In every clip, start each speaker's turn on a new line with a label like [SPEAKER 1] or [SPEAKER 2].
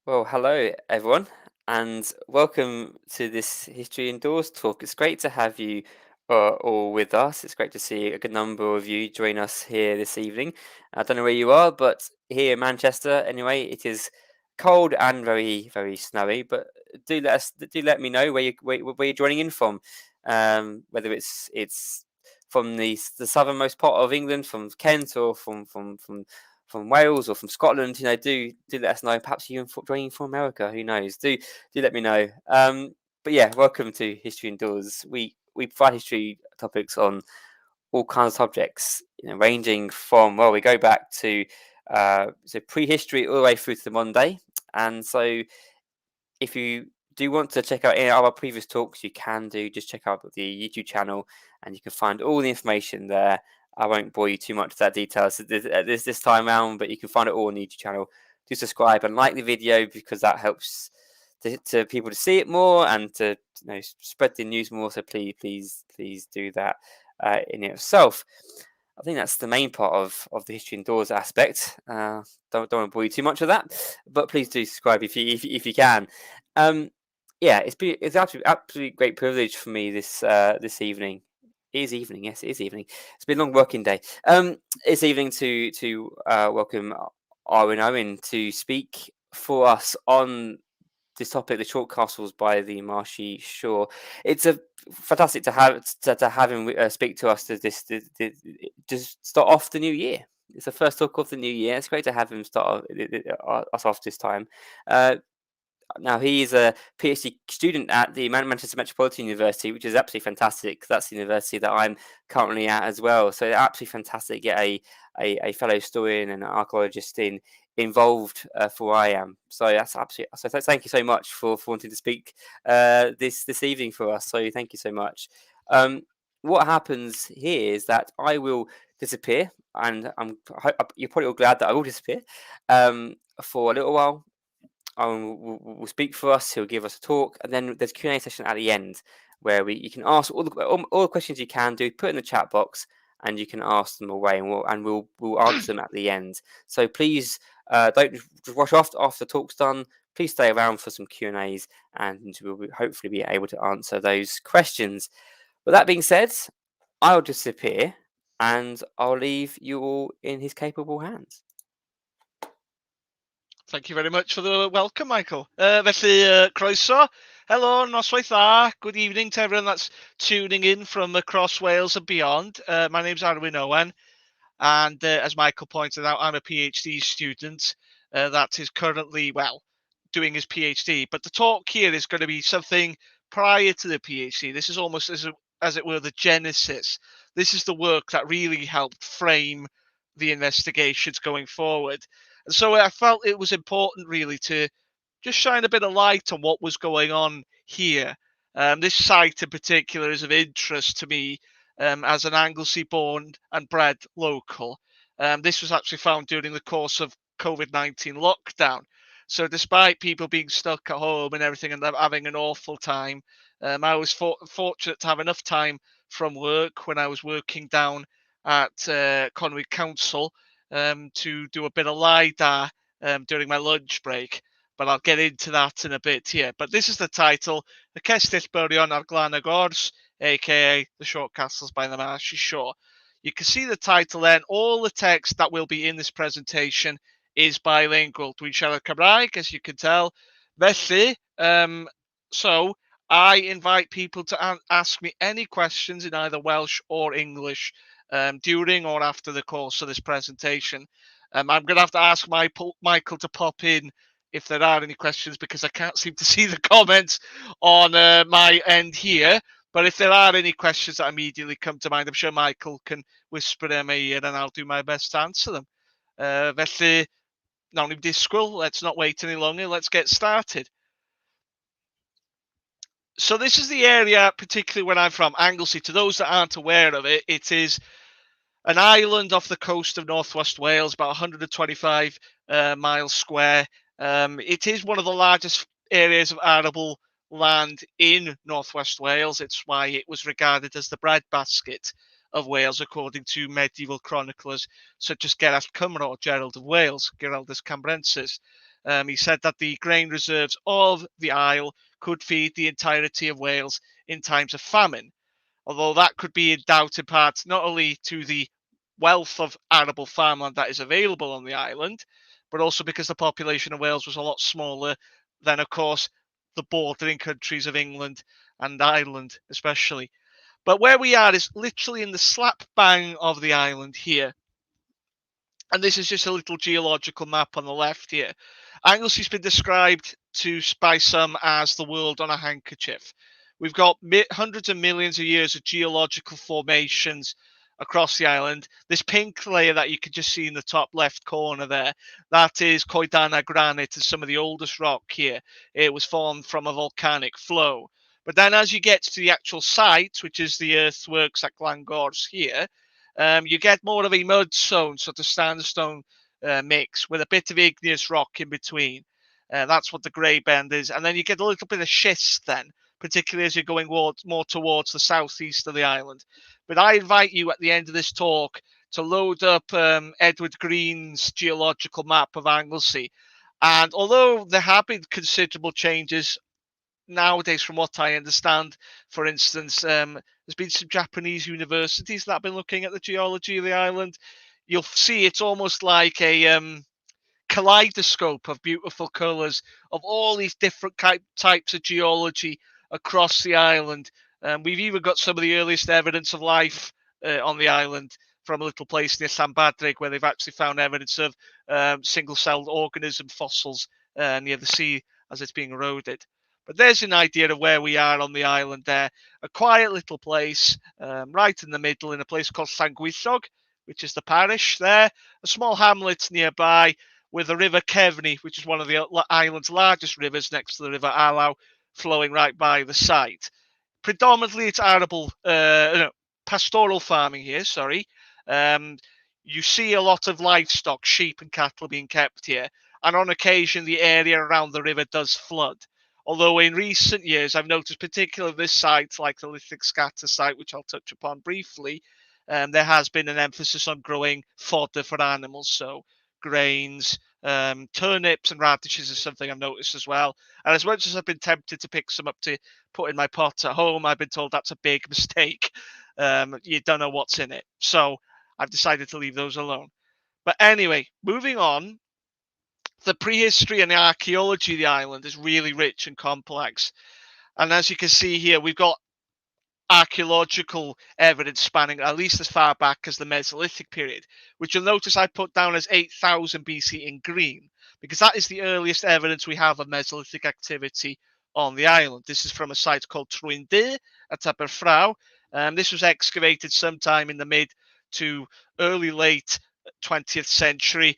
[SPEAKER 1] Well, hello everyone, and welcome to this History Indoors talk. It's great to have you all with us. It's great to see a good number of you join us here this evening. I don't know where you are, but here in Manchester, anyway, it is cold and very, very snowy. But do let me know where you're joining in from. Whether it's from the southernmost part of England, from Kent, or from Wales or from Scotland, do let us know. Perhaps you joining from America. Who knows? Do let me know. But yeah, welcome to History Indoors. We provide history topics on all kinds of subjects, ranging from we go back to prehistory all the way through to the modern day. And so, if you do want to check out any of our previous talks, you can do. Just check out the YouTube channel, and you can find all the information there. I won't bore you too much with that details this time around, but you can find it all on the YouTube channel. Do subscribe and like the video because that helps to people to see it more and to spread the news more. So please do that in itself. I think that's the main part of the history indoors aspect. Don't want to bore you too much of that, but please do subscribe if you can. Yeah, it's absolutely great privilege for me this evening. It is evening, yes, it is evening. It's been a long working day. It's evening to welcome Arwyn Owen to speak for us on this topic, the short castles by the Marshy shore. It's a fantastic to have him speak to us just start off the new year. It's the first talk of the new year. It's great to have him start us off this time. Uh, Now he is a PhD student at the Manchester Metropolitan University, which is absolutely fantastic. That's the university that I'm currently at as well. So absolutely fantastic to get a fellow historian and archaeologist involved for where I am. So that's absolutely. So thank you so much for wanting to speak this evening for us. So thank you so much. What happens here is that I will disappear, and you're probably all glad that I will disappear for a little while. Will speak for us. He'll give us a talk, and then there's Q&A session at the end where you can ask all the questions you can do. Put in the chat box, and you can ask them away, and we'll answer them at the end. So please don't just rush off after the talk's done. Please stay around for some Q&As, and we'll hopefully be able to answer those questions. With that being said, I'll disappear, and I'll leave you all in his capable hands.
[SPEAKER 2] Thank you very much for the welcome, Michael. Felly, croeso. Hello, noswaith dda. Good evening to everyone that's tuning in from across Wales and beyond. My name's Arwyn Owen, and as Michael pointed out, I'm a PhD student that is currently, doing his PhD. But the talk here is going to be something prior to the PhD. This is almost as it were the genesis. This is the work that really helped frame the investigations going forward. And so I felt it was important really to just shine a bit of light on what was going on here. This site in particular is of interest to me as an Anglesey born and bred local. This was actually found during the course of COVID-19 lockdown. So despite people being stuck at home and everything and having an awful time, I was fortunate to have enough time from work when I was working down at Conwy Council to do a bit of LIDAR during my lunch break. But I'll get into that in a bit here. But this is the title, The Cestyll Byrion ar Llangwyllog, aka The Short Castles by the Marshy Shore. You can see the title then. All the text that will be in this presentation is bilingual. Dwi'n siarad Cymraeg, as you can tell. Felly, so I invite people to ask me any questions in either Welsh or English during or after the course of this presentation. I'm going to have to ask Michael to pop in if there are any questions because I can't seem to see the comments on my end here. But if there are any questions that immediately come to mind, I'm sure Michael can whisper them in and I'll do my best to answer them. Felly, nawn ni'n disgwyl, let's not wait any longer, let's get started. So this is the area, particularly where I'm from, Anglesey. To those that aren't aware of it, it is an island off the coast of northwest Wales, about 125 miles square. It is one of the largest areas of arable land in northwest Wales. It's why it was regarded as the breadbasket of Wales, according to medieval chroniclers such as Gerallt Cymro, Gerald of Wales, Geraldus Cambrensis. He said that the grain reserves of the Isle could feed the entirety of Wales in times of famine, although that could be in doubt in part not only to the wealth of arable farmland that is available on the island, but also because the population of Wales was a lot smaller than, of course, the bordering countries of England and Ireland, especially. But where we are is literally in the slap bang of the island here. And this is just a little geological map on the left here. Anglesey's been described by some as the world on a handkerchief. We've got hundreds of millions of years of geological formations across the island. This pink layer that you can just see in the top left corner there, that is Coedana granite and some of the oldest rock here. It was formed from a volcanic flow. But then as you get to the actual site, which is the earthworks at Llangwyllog here, you get more of a mudstone, sort of sandstone mix with a bit of igneous rock in between. That's what the grey bend is. And then you get a little bit of schist then, particularly as you're going more towards the southeast of the island. But I invite you at the end of this talk to load up Edward Green's geological map of Anglesey. And although there have been considerable changes nowadays, from what I understand, for instance, there's been some Japanese universities that have been looking at the geology of the island. You'll see it's almost like a kaleidoscope of beautiful colours of all these different types of geology across the island. We've even got some of the earliest evidence of life on the island from a little place near Llanbadrig, where they've actually found evidence of single-celled organism fossils near the sea as it's being eroded. But there's an idea of where we are on the island there. A quiet little place, right in the middle, in a place called Llangwyllog, which is the parish there. A small hamlet nearby with the River Cefni, which is one of the island's largest rivers next to the River Alaw, flowing right by the site. Predominantly, it's arable, pastoral farming here, sorry. You see a lot of livestock, sheep and cattle being kept here. And on occasion, the area around the river does flood. Although in recent years, I've noticed, particularly this site, like the lithic scatter site, which I'll touch upon briefly, there has been an emphasis on growing fodder for animals. So grains, turnips and radishes is something I've noticed as well. And as much as I've been tempted to pick some up to put in my pot at home, I've been told that's a big mistake. You don't know what's in it. So I've decided to leave those alone. But anyway, moving on. The prehistory and the archaeology of the island is really rich and complex. And as you can see here, we've got archaeological evidence spanning at least as far back as the Mesolithic period, which you'll notice I put down as 8000 BC in green, because that is the earliest evidence we have of Mesolithic activity on the island. This is from a site called Trwynder at Aberfraw. This was excavated sometime in the mid to early late 20th century.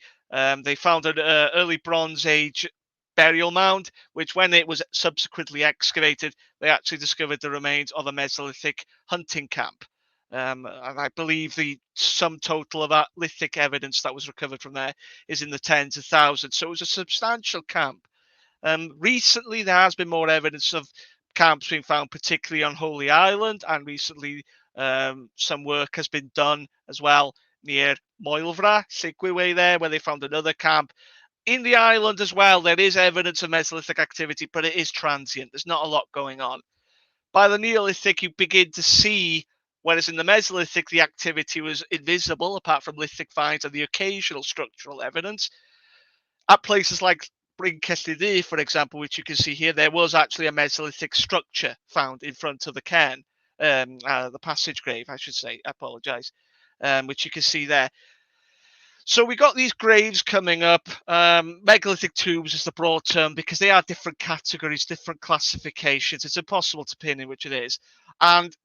[SPEAKER 2] They found an early Bronze Age burial mound, which when it was subsequently excavated, they actually discovered the remains of a Mesolithic hunting camp. And I believe the sum total of that lithic evidence that was recovered from there is in the tens of thousands. So it was a substantial camp. Recently, there has been more evidence of camps being found, particularly on Holy Island, and recently some work has been done as well near Moelfra, Sigwy Way there, where they found another camp. In the island as well, there is evidence of Mesolithic activity, but it is transient. There's not a lot going on. By the Neolithic, you begin to see, whereas in the Mesolithic, the activity was invisible, apart from lithic finds and the occasional structural evidence. At places like Bryn Cestyll, for example, which you can see here, there was actually a Mesolithic structure found in front of the cairn, the passage grave, I should say. I apologise. Which you can see there. So we got these graves coming up. Megalithic tombs is the broad term because they are different categories, different classifications. It's impossible to pin in which it is. And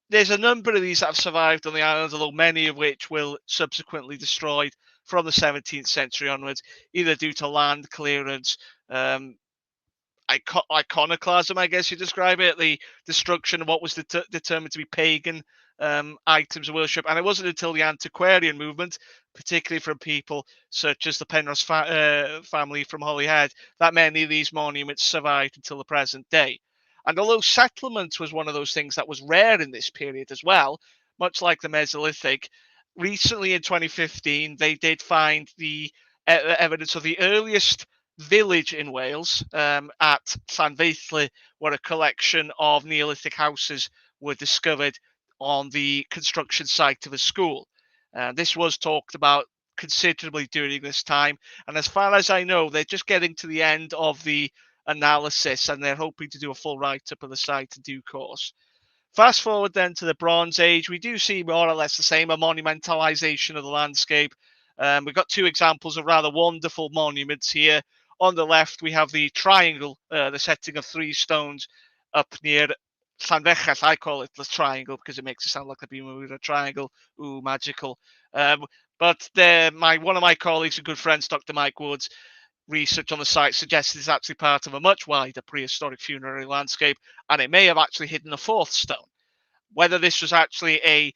[SPEAKER 2] there's a number of these that have survived on the island, although many of which will subsequently destroyed from the 17th century onwards, either due to land clearance, iconoclasm, I guess you describe it, the destruction of what was determined to be pagan items of worship. And it wasn't until the antiquarian movement, particularly from people such as the Penrose family from Holyhead, that many of these monuments survived until the present day. And although settlement was one of those things that was rare in this period as well, much like the Mesolithic. Recently in 2015, they did find the evidence of the earliest village in Wales at Llangwyllog, where a collection of Neolithic houses were discovered on the construction site of a school. This was talked about considerably during this time, and as far as I know, they're just getting to the end of the analysis, and they're hoping to do a full write-up of the site in due course. Fast forward then to the Bronze Age, we do see more or less the same, a monumentalization of the landscape. We've got two examples of rather wonderful monuments here. On the left, we have the triangle, the setting of three stones up near Llanfechell. I call it the triangle because it makes it sound like the Bermuda Triangle. Ooh, magical. But one of my colleagues and good friends, Dr. Mike Woods, research on the site suggests it's actually part of a much wider prehistoric funerary landscape, and it may have actually hidden a fourth stone. Whether this was actually a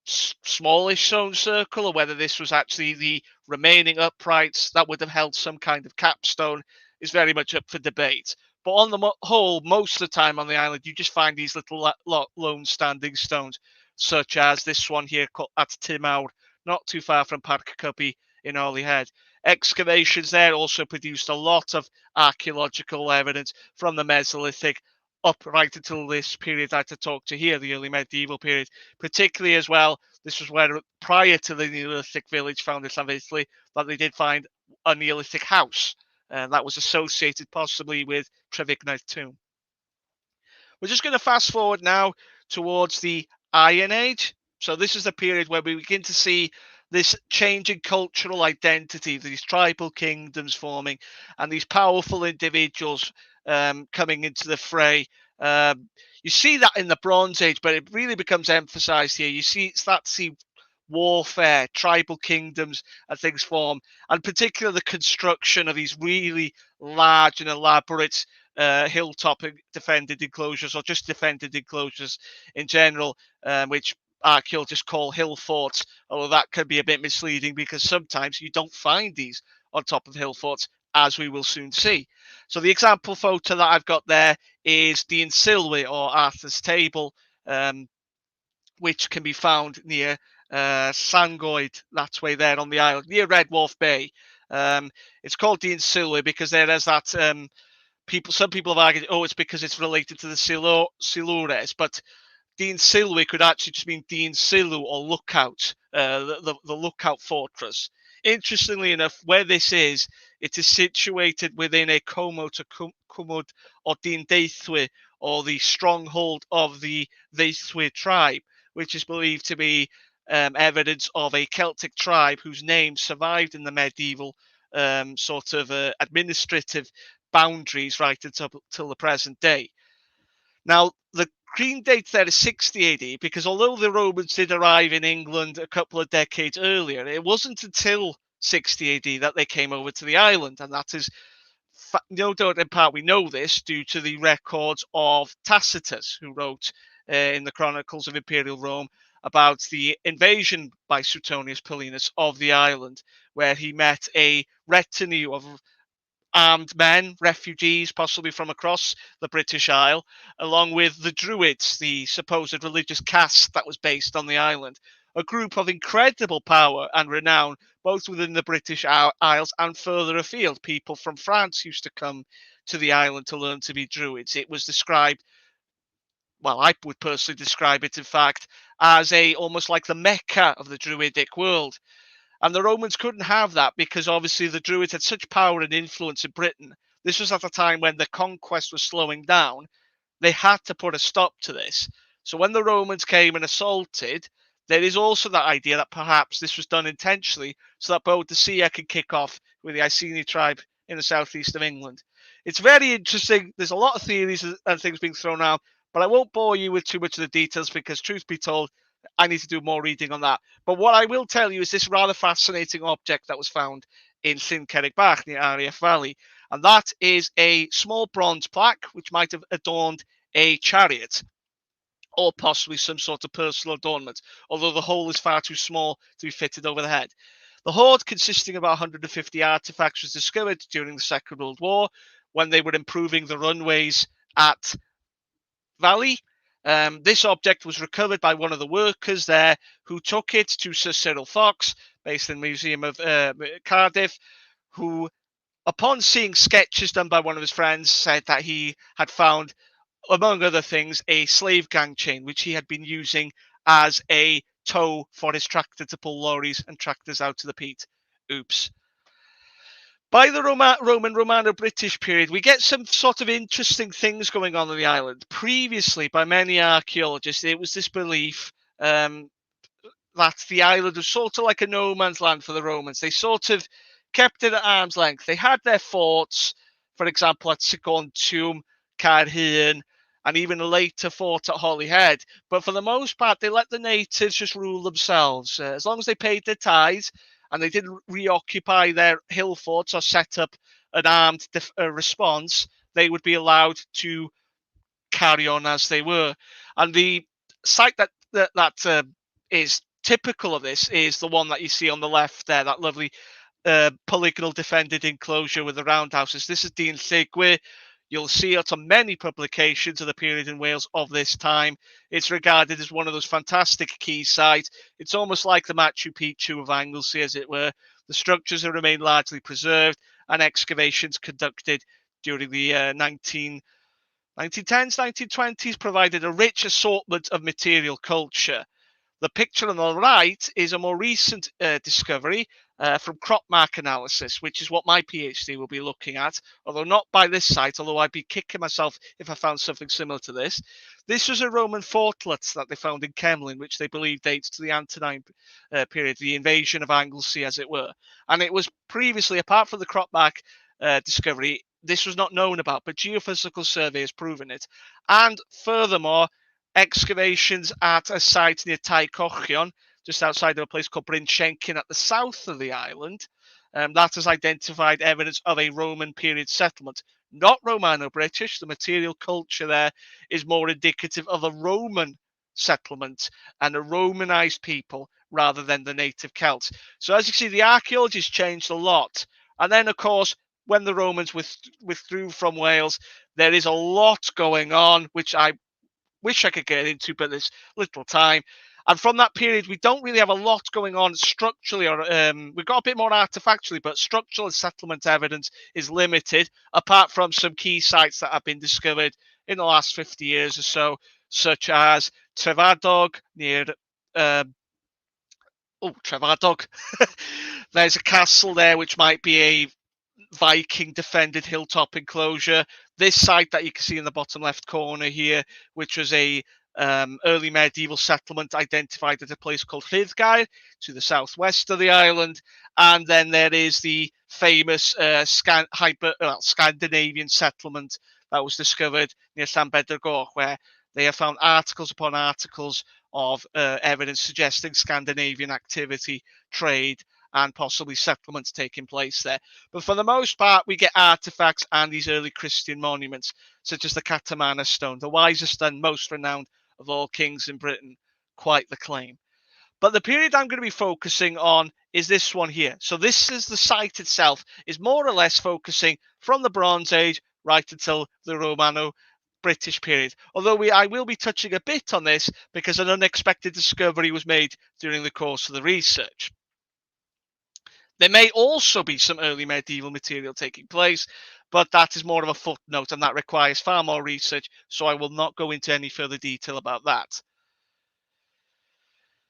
[SPEAKER 2] smallish stone circle or whether this was actually the remaining uprights that would have held some kind of capstone is very much up for debate. But on the whole, most of the time on the island, you just find these little lone standing stones, such as this one here at Tymawr, not too far from Parc Cubby in Holyhead. Excavations there also produced a lot of archaeological evidence from the Mesolithic up right until this period that I talked to here, the early medieval period, particularly as well. This was where, prior to the Neolithic village found in Llangwyllog, that they did find a Neolithic house, and that was associated possibly with Trevignaeth tomb. We're just going to fast forward now towards the Iron Age. So this is the period where we begin to see this changing cultural identity, these tribal kingdoms forming, and these powerful individuals coming into the fray. You see that in the Bronze Age, but it really becomes emphasized here. You start to see warfare, tribal kingdoms, and things form, and particularly the construction of these really large and elaborate hilltop defended enclosures, or just defended enclosures in general, which archaeologists call hill forts, although that can be a bit misleading because sometimes you don't find these on top of hill forts, as we will soon see. So the example photo that I've got there is the Llangwyllog, or Arthur's Table, which can be found near Llangwyllog, that way there on the island, near Red Wharf Bay. It's called the Llangwyllog because there is that some people have argued, it's because it's related to the Silures, but Dyn Sylw could actually just mean Dyn Sylw, or lookout, the lookout fortress. Interestingly enough, where this is, it is situated within a Comod or Dyn Deithwy, or the stronghold of the Deithwy tribe, which is believed to be evidence of a Celtic tribe whose name survived in the medieval administrative boundaries right until the present day. Now, the green date there is 60 AD, because although the Romans did arrive in England a couple of decades earlier, it wasn't until 60 AD that they came over to the island, and that is no doubt in part we know this due to the records of Tacitus, who wrote in the Chronicles of Imperial Rome about the invasion by Suetonius Paulinus of the island, where he met a retinue of armed men, refugees, possibly from across the British Isle, along with the Druids, the supposed religious caste that was based on the island, a group of incredible power and renown, both within the British Isles and further afield. People from France used to come to the island to learn to be Druids. It was described, well, I would personally describe it, in fact, as almost like the Mecca of the Druidic world. And the Romans couldn't have that because obviously the Druids had such power and influence in Britain. This was at a time when the conquest was slowing down. They had to put a stop to this. So when the Romans came and assaulted, there is also that idea that perhaps this was done intentionally so that Boadicea could kick off with the Iceni tribe in the southeast of England. It's very interesting. There's a lot of theories and things being thrown out, but I won't bore you with too much of the details because, truth be told, I need to do more reading on that. But what I will tell you is this rather fascinating object that was found in Llyn Cerrig Bach near Ariaf Valley. And that is a small bronze plaque which might have adorned a chariot or possibly some sort of personal adornment, although the hole is far too small to be fitted over the head. The hoard, consisting of about 150 artifacts, was discovered during the Second World War when they were improving the runways at Valley. This object was recovered by one of the workers there, who took it to Sir Cyril Fox, based in the Museum of Cardiff, who, upon seeing sketches done by one of his friends, said that he had found, among other things, a slave gang chain, which he had been using as a tow for his tractor to pull lorries and tractors out to the peat. Oops. By the Roman Romano-British period, we get some sort of interesting things going on the island. Previously, by many archaeologists, it was this belief that the island was sort of like a no man's land for the Romans. They sort of kept it at arm's length. They had their forts, for example, at Sigontium, Caerhun, and even a later fort at Holyhead. But for the most part, they let the natives just rule themselves. As long as they paid their tithes and they didn't reoccupy their hill forts or set up an armed response, they would be allowed to carry on as they were. And the site that is typical of this is the one that you see on the left there, that lovely polygonal defended enclosure with the roundhouses. This is the intrigue. You'll see it on many publications of the period in Wales of this time. It's regarded as one of those fantastic key sites. It's almost like the Machu Picchu of Anglesey, as it were. The structures have remained largely preserved, and excavations conducted during the 1910s, 1920s provided a rich assortment of material culture. The picture on the right is a more recent discovery from crop mark analysis, which is what my PhD will be looking at, although not by this site, although I'd be kicking myself if I found something similar to this. This was a Roman fortlet that they found in Kemlyn, which they believe dates to the Antonine period, the invasion of Anglesey, as it were. And it was previously, apart from the crop mark discovery, this was not known about, but geophysical survey has proven it. And furthermore, excavations at a site near Tycochion, just outside of a place called Bryn Shenkin at the south of the island, that has identified evidence of a Roman period settlement. Not Romano-British. The material culture there is more indicative of a Roman settlement and a Romanized people rather than the native Celts. So as you see, the archaeology has changed a lot. And then, of course, when the Romans withdrew from Wales, there is a lot going on, which I wish I could get into, but there's little time. And from that period, we don't really have a lot going on structurally, or we've got a bit more artifactually, but structural settlement evidence is limited, apart from some key sites that have been discovered in the last 50 years or so, such as Trefadog near Trefadog. There's a castle there which might be a Viking defended hilltop enclosure. This site that you can see in the bottom left corner here, which was a early medieval settlement identified at a place called Rhyddgair to the southwest of the island. And then there is the famous Scandinavian settlement that was discovered near Llanbedrgoch, where they have found articles upon articles of evidence suggesting Scandinavian activity, trade, and possibly settlements taking place there. But for the most part, we get artifacts and these early Christian monuments, such as the Catamana stone, the wisest and most renowned of all kings in Britain. Quite the claim. But the period I'm going to be focusing on is this one here. So this is the site itself, is more or less focusing from the Bronze Age right until the Romano-British period. Although I will be touching a bit on this because an unexpected discovery was made during the course of the research. There may also be some early medieval material taking place, but that is more of a footnote and that requires far more research, so I will not go into any further detail about that.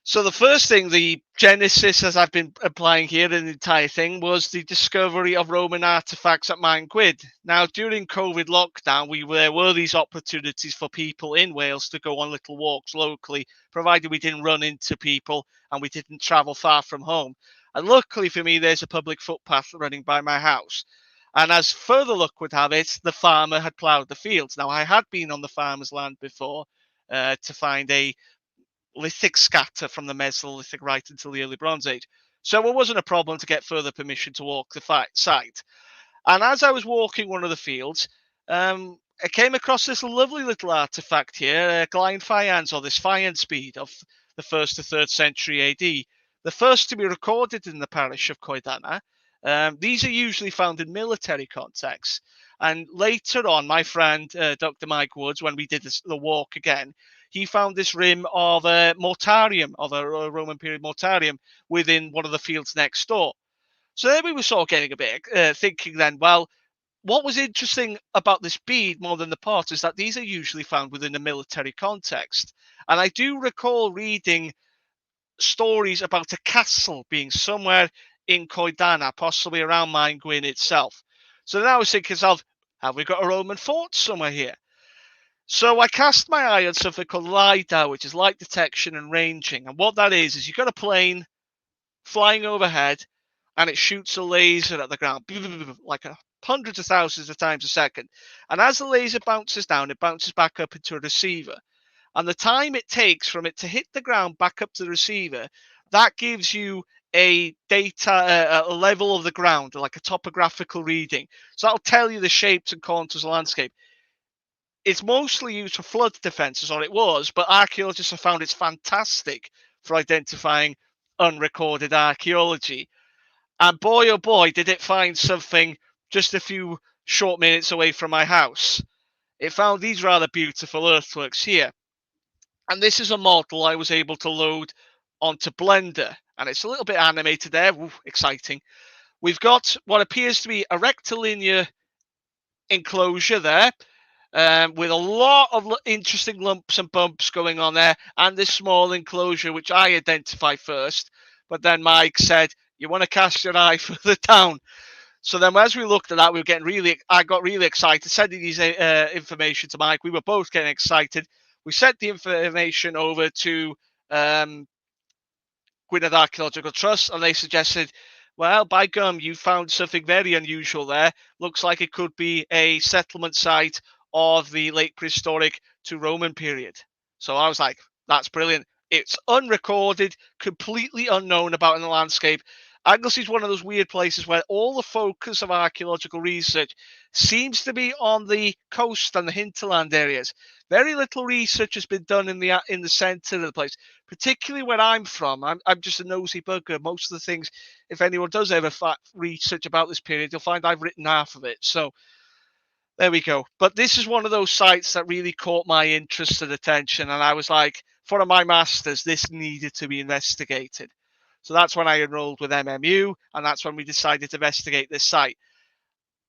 [SPEAKER 2] So the first thing, the genesis, as I've been applying here in the entire thing, was the discovery of Roman artifacts at Llangwyllog. Now, during COVID lockdown, there were these opportunities for people in Wales to go on little walks locally, provided we didn't run into people and we didn't travel far from home. And luckily for me, there's a public footpath running by my house. And as further luck would have it, the farmer had ploughed the fields. Now, I had been on the farmer's land before to find a lithic scatter from the Mesolithic right until the early Bronze Age. So it wasn't a problem to get further permission to walk the site. And as I was walking one of the fields, I came across this lovely little artifact here, Glain Faians, or this faience bead of the 1st to 3rd century AD. The first to be recorded in the parish of Coedana. These are usually found in military contexts. And later on, my friend, Dr. Mike Woods, when we did the walk again, he found this rim of a mortarium, of a Roman period mortarium, within one of the fields next door. So then we were sort of getting a bit thinking then, well, what was interesting about this bead more than the pot is that these are usually found within a military context. And I do recall reading stories about a castle being somewhere in Coedana, possibly around Llangwyllog itself. So then I was thinking to myself, have we got a Roman fort somewhere here? So I cast my eye on something called LIDAR, which is light detection and ranging. And what that is you've got a plane flying overhead and it shoots a laser at the ground, like hundreds of thousands of times a second. And as the laser bounces down, it bounces back up into a receiver. And the time it takes from it to hit the ground back up to the receiver, that gives you a data, a level of the ground, like a topographical reading. So that'll tell you the shapes and contours of the landscape. It's mostly used for flood defense, is all it was, but archaeologists have found it's fantastic for identifying unrecorded archaeology. And boy, oh boy, did it find something just a few short minutes away from my house. It found these rather beautiful earthworks here. And this is a model I was able to load onto Blender. And it's a little bit animated there. Ooh, exciting. We've got what appears to be a rectilinear enclosure there, with a lot of interesting lumps and bumps going on there, and this small enclosure, which I identified first. But then Mike said, you want to cast your eye further down. So then as we looked at that, we were getting I got really excited, sending these information to Mike. We were both getting excited. We sent the information over to Gwynedd Archaeological Trust, and they suggested, well, by gum, you found something very unusual there. Looks like it could be a settlement site of the late prehistoric to Roman period. So I was like, that's brilliant. It's unrecorded, completely unknown about in the landscape. Anglesey is one of those weird places where all the focus of archaeological research seems to be on the coast and the hinterland areas. Very little research has been done in the centre of the place, particularly where I'm from. I'm just a nosy bugger. Most of the things, if anyone does ever research about this period, you'll find I've written half of it. So there we go. But this is one of those sites that really caught my interest and attention. And I was like, for my master's, this needed to be investigated. So that's when I enrolled with MMU, and that's when we decided to investigate this site.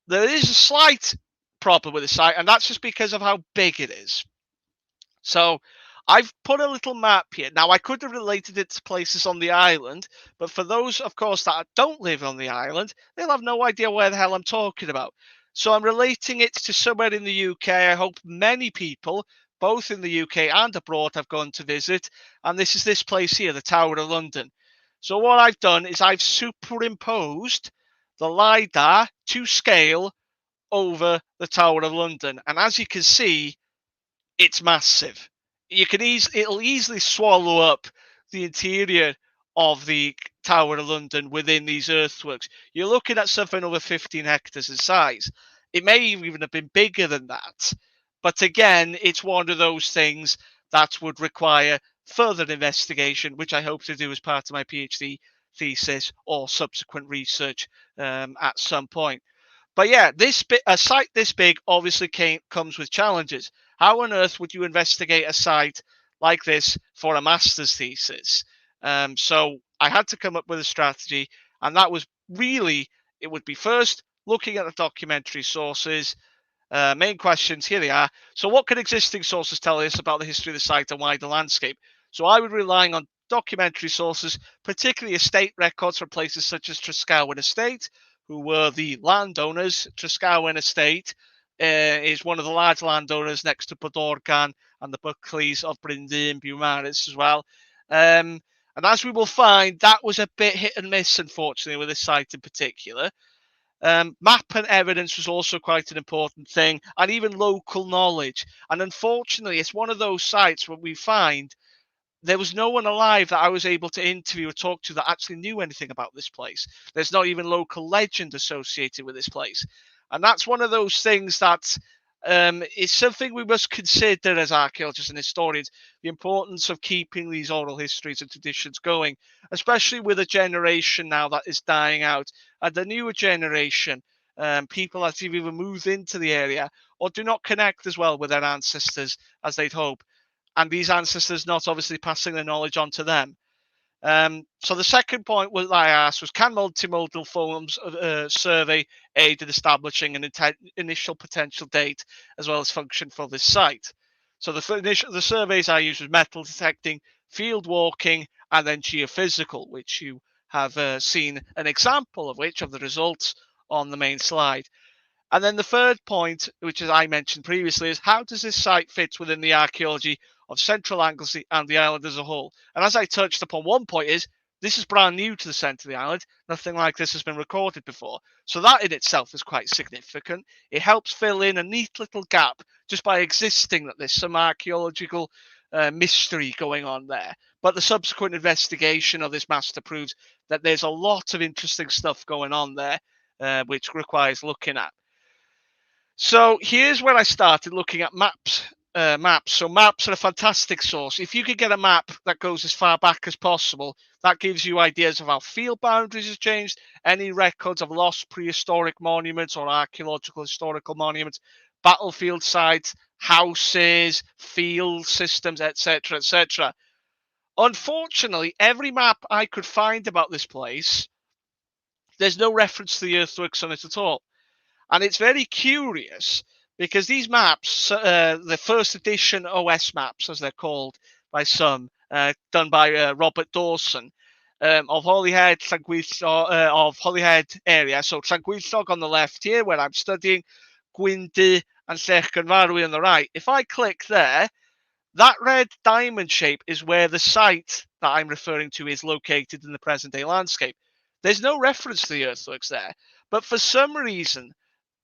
[SPEAKER 2] There is a slight problem with the site, and that's just because of how big it is. So I've put a little map here. Now, I could have related it to places on the island, but for those, of course, that don't live on the island, they'll have no idea where the hell I'm talking about. So I'm relating it to somewhere in the UK. I hope many people, both in the UK and abroad, have gone to visit. And this is this place here, the Tower of London. So what I've done is I've superimposed the LIDAR to scale over the Tower of London. And as you can see, it's massive. It'll easily swallow up the interior of the Tower of London within these earthworks. You're looking at something over 15 hectares in size. It may even have been bigger than that. But again, it's one of those things that would require further investigation, which I hope to do as part of my PhD thesis or subsequent research at some point. But yeah, a site this big obviously comes with challenges. How on earth would you investigate a site like this for a master's thesis? So I had to come up with a strategy, and that was really, it would be first looking at the documentary sources. Main questions, here they are. So what can existing sources tell us about the history of the site and wider landscape? So I would rely on documentary sources, particularly estate records from places such as Trescawen Estate, who were the landowners. Trescawen Estate is one of the large landowners next to Bodorgan and the Buckleys of Brindy and Beaumaris as well. And as we will find, that was a bit hit and miss, unfortunately, with this site in particular. Map and evidence was also quite an important thing, and even local knowledge. And unfortunately, it's one of those sites where we find there was no one alive that I was able to interview or talk to that actually knew anything about this place. There's not even local legend associated with this place. And that's one of those things that is something we must consider as archaeologists and historians, the importance of keeping these oral histories and traditions going, especially with a generation now that is dying out, and the newer generation, people that have either moved into the area or do not connect as well with their ancestors as they'd hope. and these ancestors not obviously passing their knowledge on to them. So the second point that I asked was, can multimodal forms of survey aid in establishing an initial potential date as well as function for this site? So the surveys I used was metal detecting, field walking, and then geophysical, which you have seen an example of which of the results on the main slide. And then the third point, which as I mentioned previously, is how does this site fit within the archaeology of central Anglesey and the island as a whole? And as I touched upon, one point is this is brand new to the centre of the island. Nothing like this has been recorded before. So that in itself is quite significant. It helps fill in a neat little gap just by existing that there's some archaeological mystery going on there. But the subsequent investigation of this master proves that there's a lot of interesting stuff going on there, which requires looking at. So here's where I started looking at maps. So maps are a fantastic source. If you could get a map that goes as far back as possible, that gives you ideas of how field boundaries have changed, any records of lost prehistoric monuments or archaeological historical monuments, battlefield sites, houses, field systems, etc., etc. Unfortunately, every map I could find about this place, there's no reference to the earthworks on it at all. And it's very curious because these maps, the first edition OS maps, as they're called by some, done by Robert Dawson, of Holyhead, of Holyhead area. So Llangwyllog on the left here, where I'm studying, Gwyndy and Llangwyllog on the right. If I click there, that red diamond shape is where the site that I'm referring to is located in the present day landscape. There's no reference to the earthworks there, but for some reason,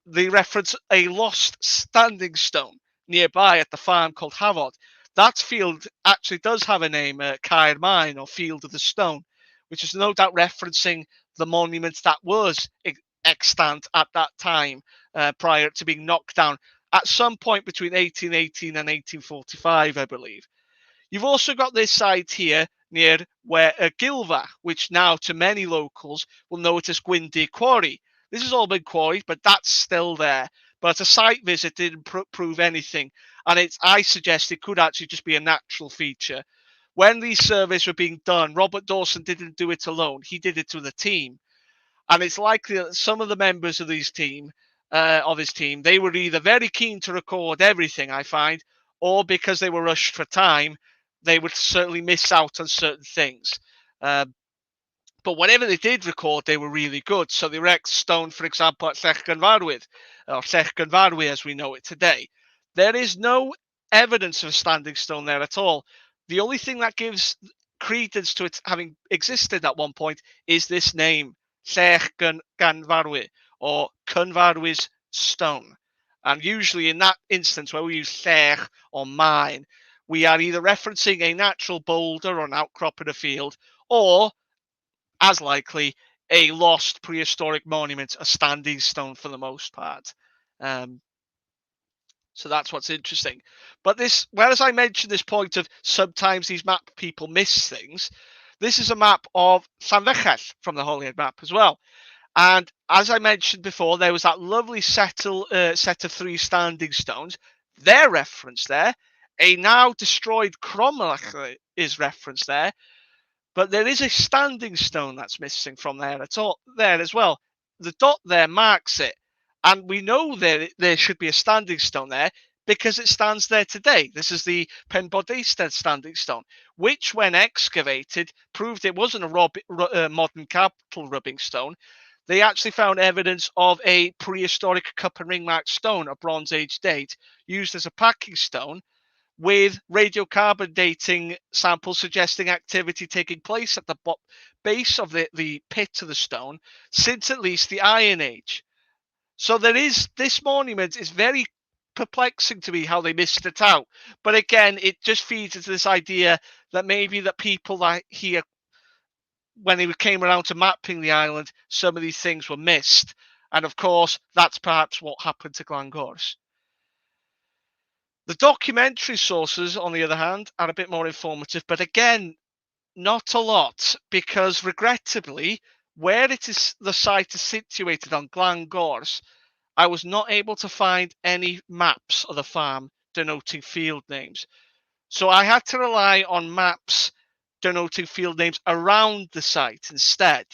[SPEAKER 2] they reference a lost standing stone nearby at the farm called Hafod. That field actually does have a name, Caer Mine, or Field of the Stone, which is no doubt referencing the monument that was extant at that time prior to being knocked down at some point between 1818 and 1845, I believe. You've also got this site here near where Gilva, which now to many locals will know it as Gwyndy Quarry. This has all been quarried, but that's still there. But a site visit didn't prove anything, and I suggest it could actually just be a natural feature. When these surveys were being done, Robert Dawson didn't do it alone. He did it with a team, and it's likely that some of the members of his team, they were either very keen to record everything, I find, or because they were rushed for time, they would certainly miss out on certain things. But whatever they did record, they were really good. So the erect stone, for example, at Llangwyllog, or Llangwyllog as we know it today, there is no evidence of a standing stone there at all. The only thing that gives credence to it having existed at one point is this name, Llangwyllog, or Cynfarwy's stone. And usually in that instance where we use Llech or mine, we are either referencing a natural boulder or an outcrop in a field, or as likely a lost prehistoric monument, a standing stone for the most part. So that's what's interesting. But this, whereas I mentioned this point of sometimes these map people miss things, this is a map of Llanfechell from the Holyhead map as well. And as I mentioned before, there was that lovely set of 3 standing stones. They're referenced there. A now destroyed cromlech is referenced there. But there is a standing stone that's missing from there as well. The dot there marks it. And we know there should be a standing stone there because it stands there today. This is the Penbodistedd standing stone, which when excavated proved it wasn't a modern capital rubbing stone. They actually found evidence of a prehistoric cup and ring marked stone, a Bronze Age date, used as a packing stone, with radiocarbon dating samples suggesting activity taking place at the base of the pit of the stone since at least the Iron Age. So this monument is very perplexing to me how they missed it out. But again, it just feeds into this idea that maybe that people that here, when they came around to mapping the island, some of these things were missed. And of course, that's perhaps what happened to Llangors. The documentary sources, on the other hand, are a bit more informative, but again, not a lot, because regrettably, where the site is situated on Llangors, I was not able to find any maps of the farm denoting field names. So I had to rely on maps denoting field names around the site instead.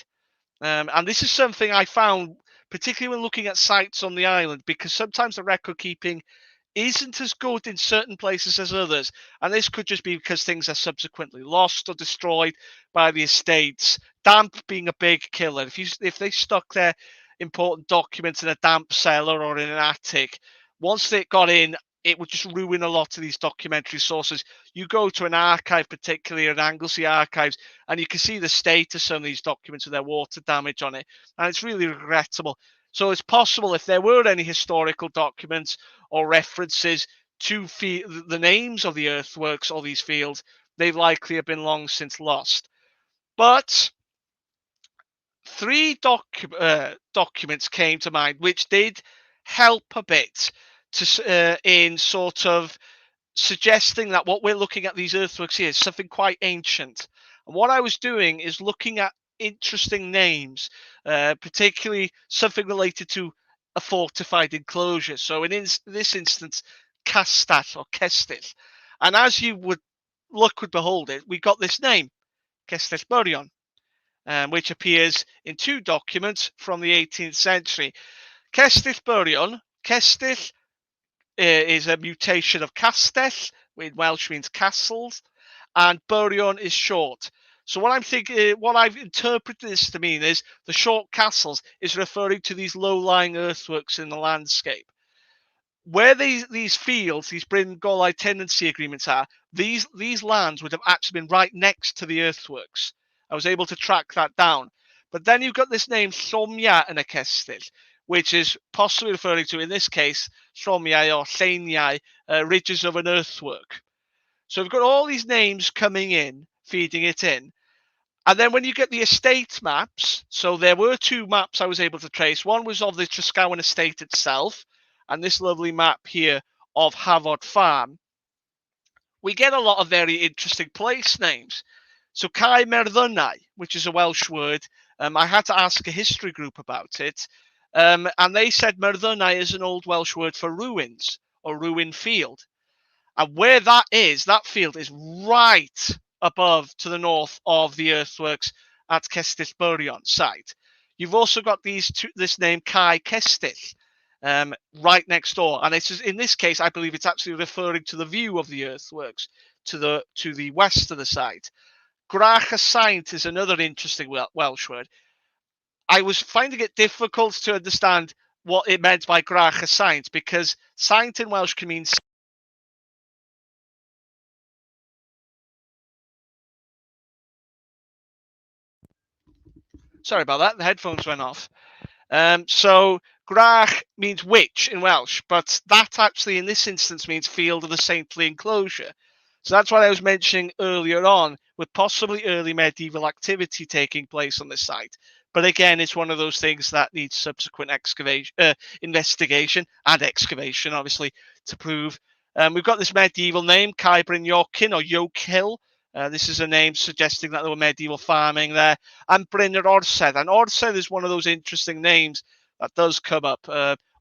[SPEAKER 2] And this is something I found, particularly when looking at sites on the island, because sometimes the record keeping isn't as good in certain places as others. And this could just be because things are subsequently lost or destroyed by the estates. Damp being a big killer. If they stuck their important documents in a damp cellar or in an attic, once they got in, it would just ruin a lot of these documentary sources. You go to an archive, particularly an Anglesey archives, and you can see the state of some of these documents with their water damage on it, and it's really regrettable. So it's possible if there were any historical documents or references to the names of the earthworks or these fields, they likely have been long since lost. But three documents came to mind which did help a bit in sort of suggesting that what we're looking at these earthworks here is something quite ancient. And what I was doing is looking at interesting names, particularly something related to a fortified enclosure. So in this instance, Castat or Cestyll. And as you would behold it, we got this name, Cestyll Byrion, which appears in two documents from the 18th century. Cestyll Byrion, Cestyll is a mutation of castell, which in Welsh means castles, and Byrion is short. So what I'm thinking, what I've interpreted this to mean is the short castles is referring to these low-lying earthworks in the landscape. Where these fields, these Bryn-Golai tenancy agreements are, these lands would have actually been right next to the earthworks. I was able to track that down. But then you've got this name Llomia yn y Cestyll, which is possibly referring to, in this case, Llomiau or Lleiniau, ridges of an earthwork. So we've got all these names coming in, feeding it in. And then when you get the estate maps, so there were two maps I was able to trace. One was of the Tresgowan estate itself, and this lovely map here of Hafod Farm. We get a lot of very interesting place names. So Cae Merddynau, which is a Welsh word, I had to ask a history group about it, and they said Merddynau is an old Welsh word for ruins or ruin field. And where that field is right above to the north of the earthworks at Cestyll Byrion site. You've also got this name Cae Cestyll right next door, and it's in this case I believe it's actually referring to the view of the earthworks to the west of the site. Gwrach y Saint is another interesting Welsh word. I was finding it difficult to understand what it meant by Gwrach y Saint, because saint in Welsh can mean. Sorry about that, the headphones went off. So Gwrach means witch in Welsh, but that actually in this instance means field of the saintly enclosure. So that's what I was mentioning earlier on, with possibly early medieval activity taking place on this site. But again, it's one of those things that needs subsequent investigation and excavation, obviously, to prove. We've got this medieval name, Cae Bryn Iocyn or Yoke Hill. This is a name suggesting that there were medieval farming there. And Bryn yr Orsedd. And Orsedd is one of those interesting names that does come up.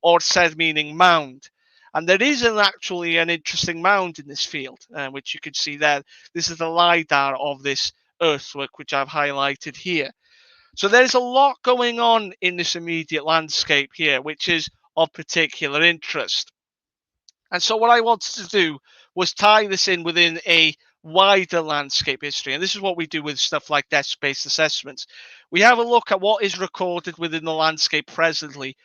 [SPEAKER 2] Orsedd meaning mound. And there is actually an interesting mound in this field, which you can see there. This is the LIDAR of this earthwork, which I've highlighted here. So there's a lot going on in this immediate landscape here, which is of particular interest. And so what I wanted to do was tie this in within a wider landscape history. And this is what we do with stuff like desk-based assessments. We have a look at what is recorded within the landscape presently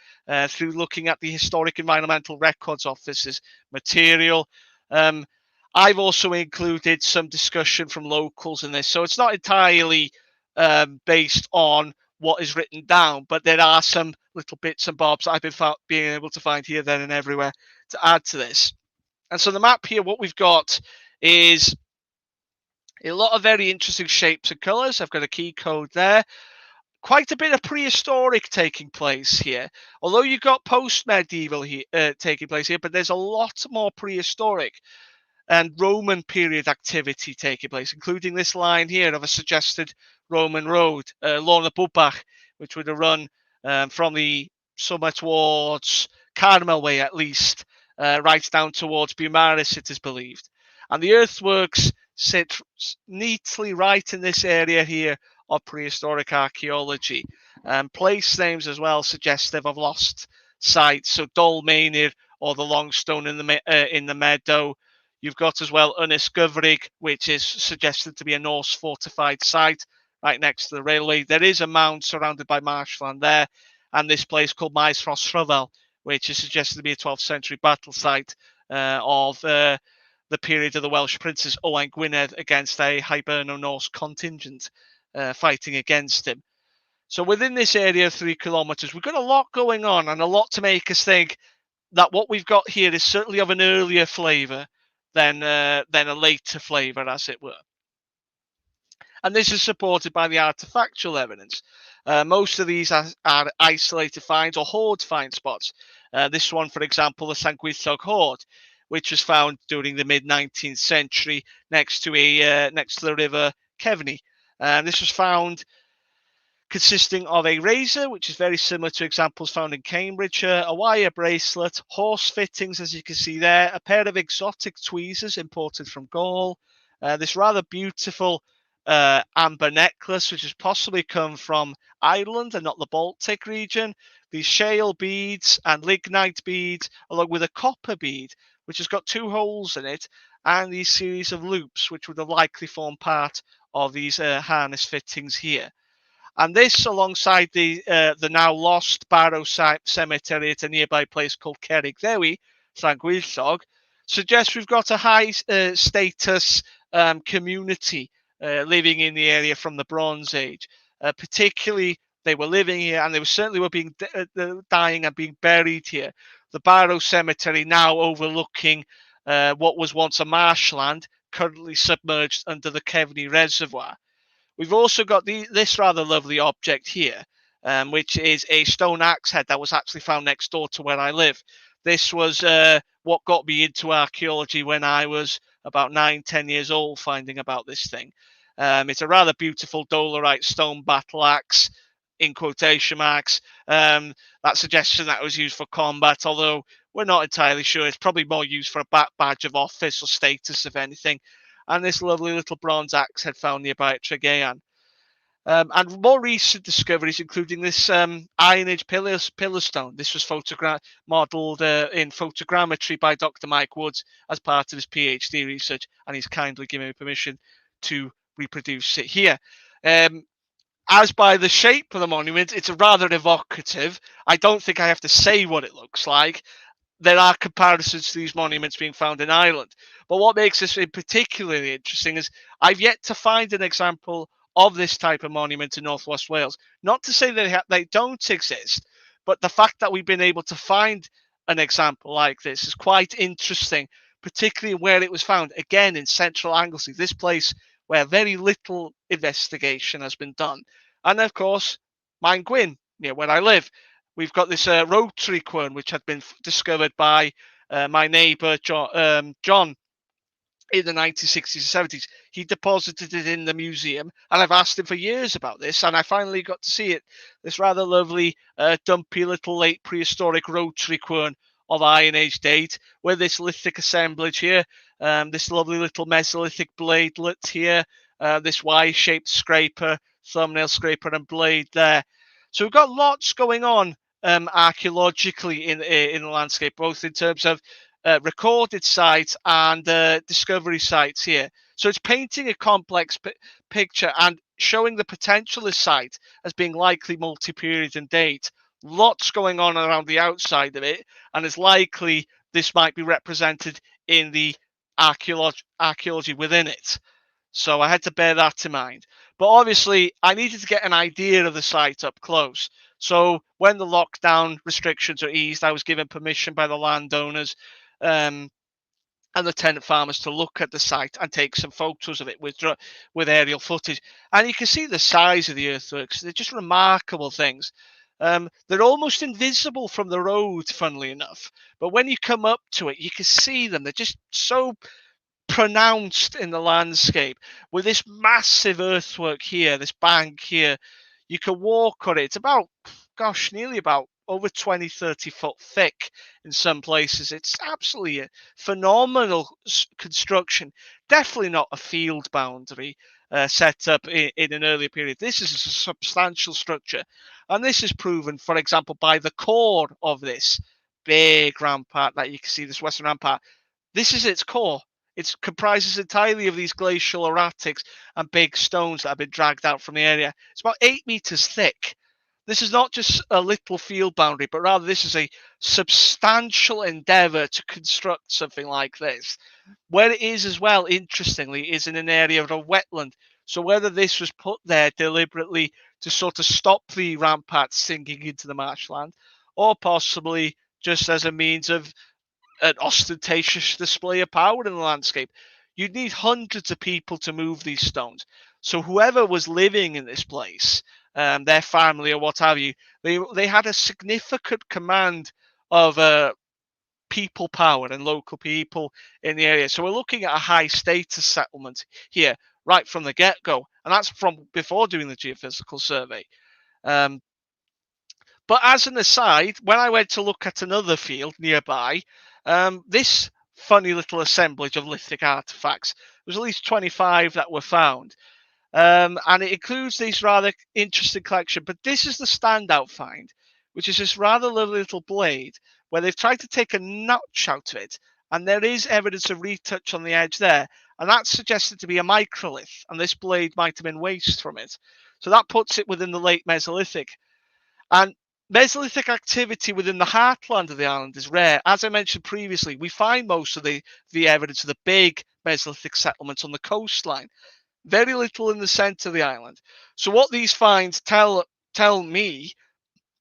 [SPEAKER 2] through looking at the Historic Environmental Records Office's material. I've also included some discussion from locals in this. So it's not entirely based on what is written down, but there are some little bits and bobs I've been being able to find here, there, and everywhere to add to this. And so the map here, what we've got is a lot of very interesting shapes and colours. I've got a key code there. Quite a bit of prehistoric taking place here, although you've got post-medieval taking place here, but there's a lot more prehistoric and Roman period activity taking place, including this line here of a suggested Roman road, Lorna Bwbach, which would have run from the summer towards Carmel Way at least, right down towards Beaumaris, it is believed. And the earthworks sit neatly right in this area here of prehistoric archaeology. Place names as well suggestive of lost sites. So Dolmainir, or the long stone in the meadow. You've got as well Llangwyllog, which is suggested to be a Norse fortified site right next to the railway. There is a mound surrounded by marshland there, and this place called Maes Rhosryfel, which is suggested to be a 12th century battle site of the period of the Welsh princes Owain Gwynedd against a Hiberno-Norse contingent fighting against him. So within this area of 3 kilometres, we've got a lot going on and a lot to make us think that what we've got here is certainly of an earlier flavour than a later flavour, as it were. And this is supported by the artifactual evidence. Most of these are isolated finds or hoard find spots. This one, for example, the Llangwyllog hoard, which was found during the mid-19th century next to the river Cefni. This was found consisting of a razor, which is very similar to examples found in Cambridgeshire, a wire bracelet, horse fittings, as you can see there, a pair of exotic tweezers imported from Gaul, this rather beautiful amber necklace, which has possibly come from Ireland and not the Baltic region, these shale beads and lignite beads, along with a copper bead, which has got 2 holes in it, and these series of loops, which would have likely formed part of these harness fittings here. And this, alongside the now lost Barrow Cemetery at a nearby place called Cerrig Ddewi, Llangwyllog, suggests we've got a high status community living in the area from the Bronze Age. Particularly, they were living here, and they certainly were being dying and being buried here. The Barrow Cemetery now overlooking what was once a marshland, currently submerged under the Cefni Reservoir. We've also got this rather lovely object here, which is a stone axe head that was actually found next door to where I live. This was what got me into archaeology when I was about 9-10 years old, finding about this thing. It's a rather beautiful dolerite stone battle axe, in quotation marks. That suggestion that it was used for combat, although we're not entirely sure. It's probably more used for a badge of office or status, if anything. And this lovely little bronze axe head found nearby at Tregaean. And more recent discoveries, including this Iron Age pillar stone. This was modelled in photogrammetry by Dr. Mike Woods as part of his PhD research, and he's kindly given me permission to reproduce it here. As by the shape of the monument, it's rather evocative. I don't think I have to say what it looks like. There are comparisons to these monuments being found in Ireland. But what makes this particularly interesting is I've yet to find an example of this type of monument in Northwest Wales. Not to say that they don't exist, but the fact that we've been able to find an example like this is quite interesting, particularly where it was found, again, in central Anglesey, this place where very little investigation has been done. And of course, Llangwyn, near where I live. We've got this rotary quern, which had been discovered by my neighbour, John, in the 1960s and 70s. He deposited it in the museum, and I've asked him for years about this, and I finally got to see it. This rather lovely, dumpy little late prehistoric rotary quern of Iron Age date, with this lithic assemblage here, this lovely little Mesolithic bladelet here, this Y-shaped scraper, thumbnail scraper and blade there. So we've got lots going on archaeologically in the landscape, both in terms of recorded sites and discovery sites here. So it's painting a complex picture and showing the potential of this site as being likely multi-period in date. Lots going on around the outside of it, and it's likely this might be represented in the archaeology within it. So I had to bear that in mind. But obviously, I needed to get an idea of the site up close. So when the lockdown restrictions are eased, I was given permission by the landowners and the tenant farmers to look at the site and take some photos of it with aerial footage. And you can see the size of the earthworks. They're just remarkable things. They're almost invisible from the road, funnily enough. But when you come up to it, you can see them. They're just so pronounced in the landscape. With this massive earthwork here, this bank here, you can walk on it. It's about, nearly about over 20, 30 foot thick in some places. It's absolutely a phenomenal construction. Definitely not a field boundary set up in an earlier period. This is a substantial structure. And this is proven, for example, by the core of this big rampart that you can see, this western rampart. This is its core. It comprises entirely of these glacial erratics and big stones that have been dragged out from the area. It's about 8 meters thick. This is not just a little field boundary, but rather this is a substantial endeavor to construct something like this. Where it is as well, interestingly, is in an area of a wetland. So whether this was put there deliberately to sort of stop the ramparts sinking into the marshland, or possibly just as a means of an ostentatious display of power in the landscape. You'd need hundreds of people to move these stones. So whoever was living in this place, their family or what have you, they had a significant command of people power and local people in the area. So we're looking at a high status settlement here right from the get-go. And that's from before doing the geophysical survey. But as an aside, when I went to look at another field nearby, this funny little assemblage of lithic artifacts, there was at least 25 that were found. And it includes these rather interesting collection. But this is the standout find, which is this rather lovely little blade where they've tried to take a notch out of it. And there is evidence of retouch on the edge there. And that's suggested to be a microlith. And this blade might have been waste from it. So that puts it within the late Mesolithic. And Mesolithic activity within the heartland of the island is rare. As I mentioned previously, we find most of the evidence of the big Mesolithic settlements on the coastline. Very little in the centre of the island. So what these finds tell me,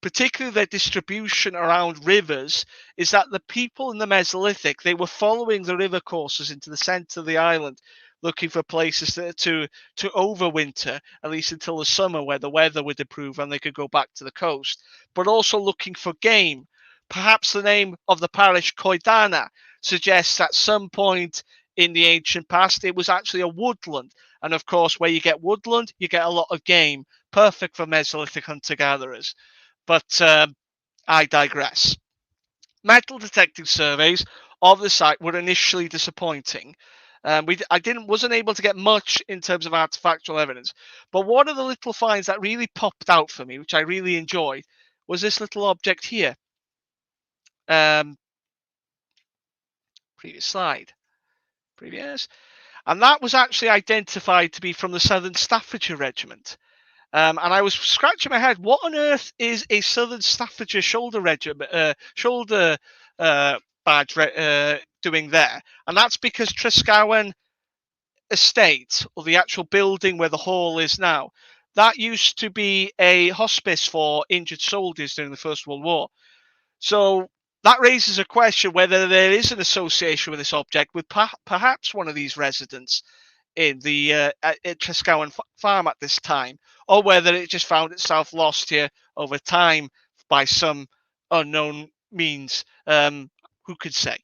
[SPEAKER 2] particularly their distribution around rivers, is that the people in the Mesolithic, they were following the river courses into the centre of the island, looking for places to overwinter, at least until the summer, where the weather would improve and they could go back to the coast, but also looking for game. Perhaps the name of the parish, Coedana, suggests at some point in the ancient past it was actually a woodland. And of course, where you get woodland, you get a lot of game, perfect for Mesolithic hunter-gatherers. But I digress. Metal detecting surveys of the site were initially disappointing. I wasn't able to get much in terms of artifactual evidence, but one of the little finds that really popped out for me, which I really enjoyed, was this little object here. Previous slide. Previous. And that was actually identified to be from the Southern Staffordshire Regiment. And I was scratching my head. What on earth is a Southern Staffordshire shoulder badge doing there? And that's because Tresgowen Estate, or the actual building where the hall is now, that used to be a hospice for injured soldiers during the First World War. So that raises a question whether there is an association with this object with perhaps one of these residents in the Tresgowen farm at this time, or whether it just found itself lost here over time by some unknown means. Who could say?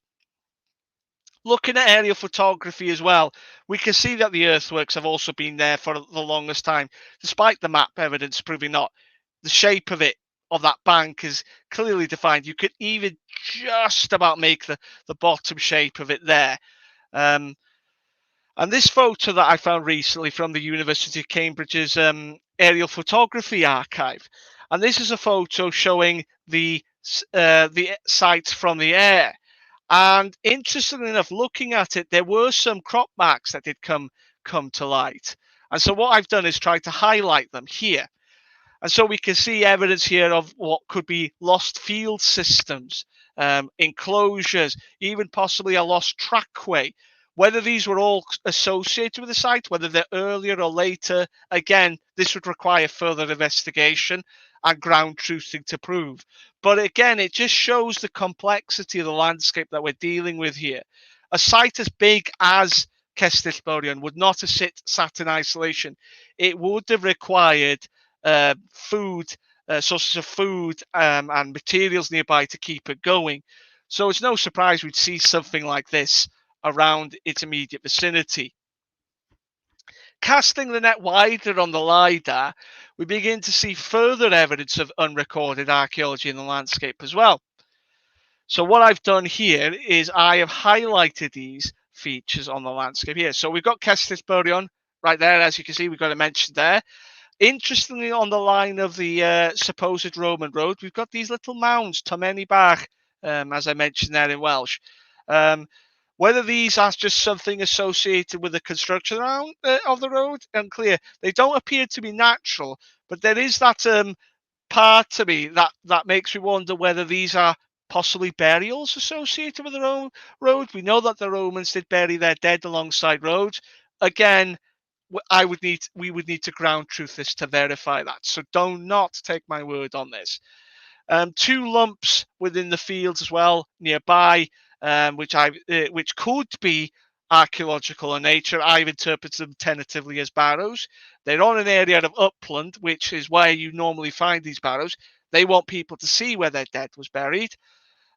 [SPEAKER 2] Looking at aerial photography as well, we can see that the earthworks have also been there for the longest time, despite the map evidence proving not. The shape of it, of that bank, is clearly defined. You could even just about make the bottom shape of it there. And this photo that I found recently from the University of Cambridge's aerial photography archive, and this is a photo showing the site from the air. And interestingly enough, looking at it, there were some crop marks that did come to light. And so what I've done is try to highlight them here. And so we can see evidence here of what could be lost field systems, enclosures, even possibly a lost trackway. Whether these were all associated with the site, whether they're earlier or later, again, this would require further investigation and ground truthing to prove. But again, it just shows the complexity of the landscape that we're dealing with here. A site as big as Cestyll Byrion would not have sat in isolation. It would have required sources of food and materials nearby to keep it going. So it's no surprise we'd see something like this around its immediate vicinity. casting the net wider on the LIDAR, we begin to see further evidence of unrecorded archaeology in the landscape as well. So what I've done here is I have highlighted these features on the landscape here. So we've got Cestyll Byrion right there, as you can see, we've got it mentioned there. Interestingly, on the line of the supposed Roman road, we've got these little mounds, Tomeni Bach, as I mentioned there in Welsh. Whether these are just something associated with the construction of the road, unclear. They don't appear to be natural, but there is that part to me that makes me wonder whether these are possibly burials associated with the road. We know that the Romans did bury their dead alongside roads. Again, we would need to ground truth this to verify that. So do not take my word on this. Two lumps within the fields as well nearby, which could be archaeological in nature. I've interpreted them tentatively as barrows. They're on an area of upland, which is where you normally find these barrows. They want people to see where their dead was buried.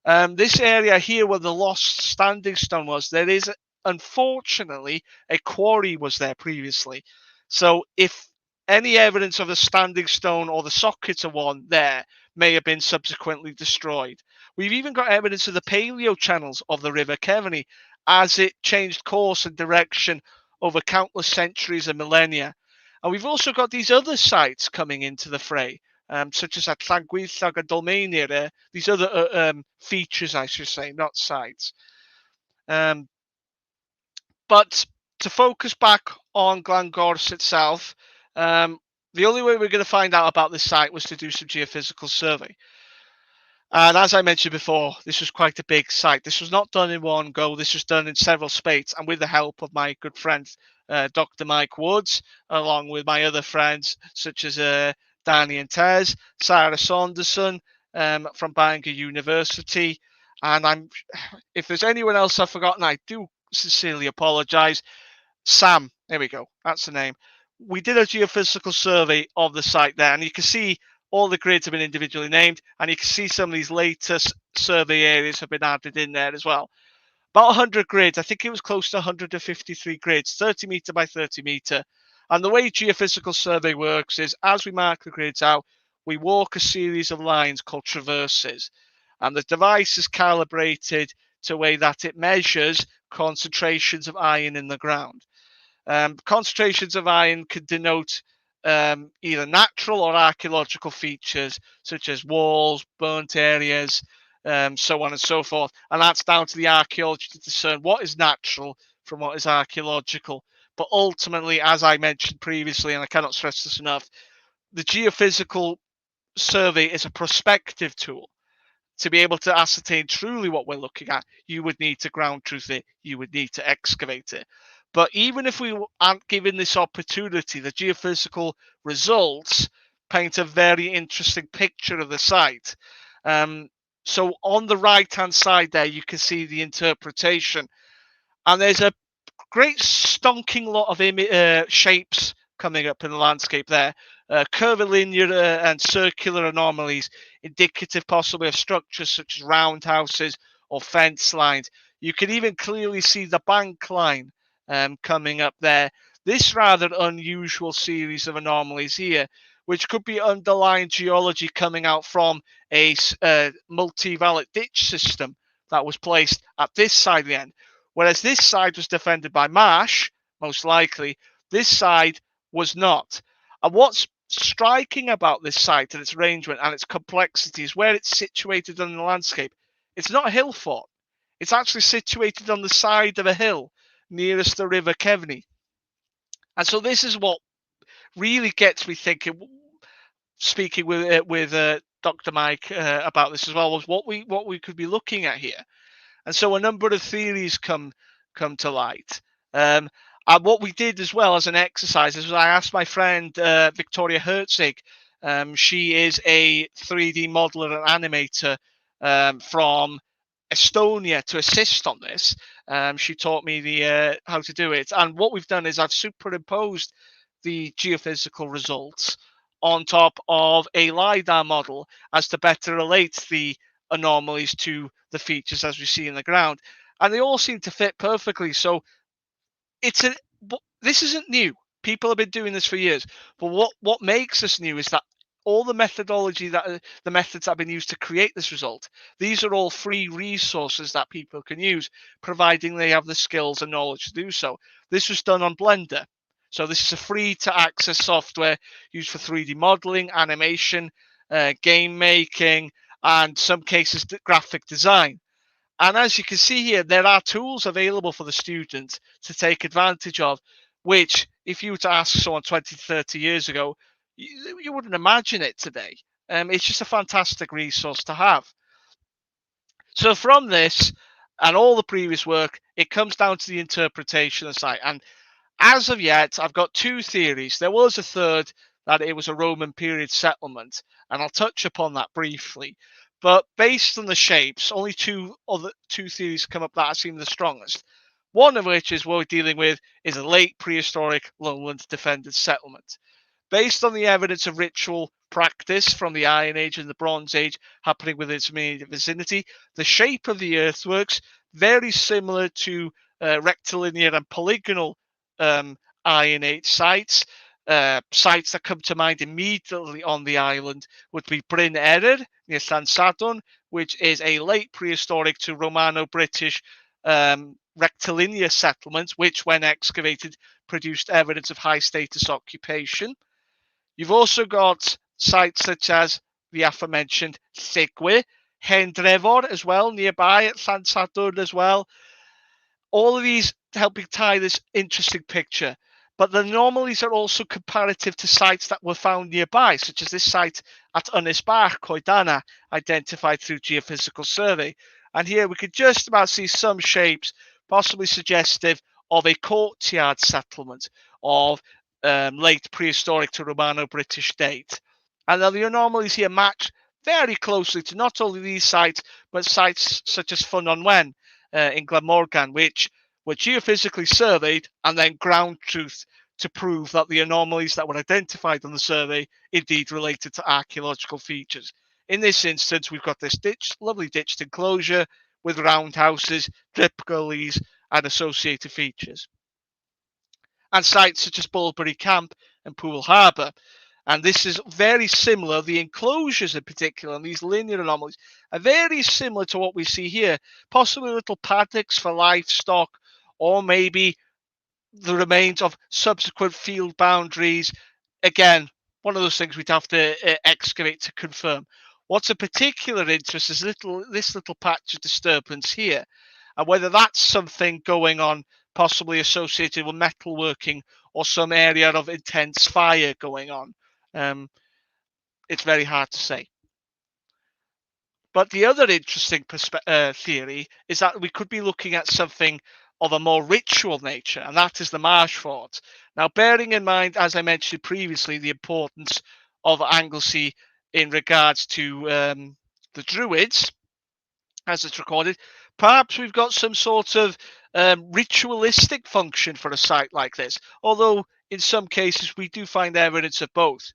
[SPEAKER 2] This area here where the lost standing stone was, there is unfortunately a quarry was there previously. So if any evidence of the standing stone or the sockets of one there may have been subsequently destroyed. We've even got evidence of the paleo channels of the River Keverney as it changed course and direction over countless centuries and millennia. And we've also got these other sites coming into the fray, such as at Llangwyllog and Dolmania, these other features, I should say, not sites. But to focus back on Llangwyllog itself, the only way we're going to find out about this site was to do some geophysical survey. And as I mentioned before, this was quite a big site. This was not done in one go. This was done in several spates and with the help of my good friend, Dr. Mike Woods, along with my other friends, such as Danny and Tez, Sarah Saunderson from Bangor University. And if there's anyone else I've forgotten, I do sincerely apologize. Sam, there we go. That's the name. We did a geophysical survey of the site there, and you can see all the grids have been individually named, and you can see some of these latest survey areas have been added in there as well. About 100 grids. I think it was close to 153 grids, 30 meter by 30 meter. And the way geophysical survey works is as we mark the grids out, we walk a series of lines called traverses. And the device is calibrated to a way that it measures concentrations of iron in the ground. Concentrations of iron could denote either natural or archaeological features, such as walls, burnt areas, so on and so forth. And that's down to the archaeology to discern what is natural from what is archaeological. But ultimately, as I mentioned previously, and I cannot stress this enough, the geophysical survey is a prospective tool. To be able to ascertain truly what we're looking at, you would need to ground truth it, you would need to excavate it. But even if we aren't given this opportunity, the geophysical results paint a very interesting picture of the site. So on the right-hand side there, you can see the interpretation. And there's a great stonking lot of shapes coming up in the landscape there. Curvilinear and circular anomalies, indicative possibly of structures such as roundhouses or fence lines. You can even clearly see the bank line coming up there. This rather unusual series of anomalies here, which could be underlying geology coming out from a multi-vallet ditch system that was placed at this side of the end. Whereas this side was defended by marsh, most likely, this side was not. And what's striking about this site and its arrangement and its complexity is where it's situated on the landscape. It's not a hill fort. It's actually situated on the side of a hill nearest the River Keverney. And so this is what really gets me thinking, speaking with Dr. Mike about this as well, was what we could be looking at here. And so a number of theories come to light. And what we did as well as an exercise is I asked my friend Victoria Herzig. She is a 3D modeler and animator from Estonia to assist on this. She taught me the how to do it. And what we've done is I've superimposed the geophysical results on top of a LIDAR model as to better relate the anomalies to the features as we see in the ground, and they all seem to fit perfectly. So this isn't new. People have been doing this for years. But what makes this new is that all the methodology the methods that have been used to create this result, these are all free resources that people can use, providing they have the skills and knowledge to do so. This was done on Blender. So this is a free to access software used for 3D modeling, animation, game making, and some cases graphic design. And as you can see here, there are tools available for the student to take advantage of, which if you were to ask someone 20, 30 years ago, you wouldn't imagine it today. It's just a fantastic resource to have. So from this and all the previous work, it comes down to the interpretation of the site. And as of yet, I've got two theories. There was a third, that it was a Roman period settlement, and I'll touch upon that briefly. But based on the shapes, only two theories come up that seem the strongest. One of which is what we're dealing with is a late prehistoric lowland defended settlement. Based on the evidence of ritual practice from the Iron Age and the Bronze Age happening within its immediate vicinity, the shape of the earthworks very similar to rectilinear and polygonal Iron Age sites. Sites that come to mind immediately on the island would be Bryn Eryr near Llansadwrn, which is a late prehistoric to Romano-British rectilinear settlement, which when excavated produced evidence of high status occupation. You've also got sites such as the aforementioned Llangwyllog, Hendrefor as well, nearby at Llansadwrn as well. All of these helping tie this interesting picture. But the anomalies are also comparative to sites that were found nearby, such as this site at Ynys Bach, Coedana, identified through geophysical survey. And here we could just about see some shapes, possibly suggestive of a courtyard settlement of late prehistoric to Romano-British date. And now the anomalies here match very closely to not only these sites, but sites such as Ffyn Onwen in Glamorgan, which were geophysically surveyed and then ground truthed to prove that the anomalies that were identified on the survey indeed related to archaeological features. In this instance, we've got this lovely ditched enclosure with roundhouses, drip gullies, and associated features. And sites such as Bulbury Camp and Poole Harbour. And this is very similar, the enclosures in particular, and these linear anomalies are very similar to what we see here. Possibly little paddocks for livestock, or maybe the remains of subsequent field boundaries. Again, one of those things we'd have to excavate to confirm. What's of particular interest is this little patch of disturbance here, and whether that's something going on possibly associated with metalworking or some area of intense fire going on. It's very hard to say. But the other interesting theory is that we could be looking at something of a more ritual nature, and that is the marsh fort. Now, bearing in mind, as I mentioned previously, the importance of Anglesey in regards to the Druids, as it's recorded, perhaps we've got some sort of ritualistic function for a site like this, although in some cases we do find evidence of both.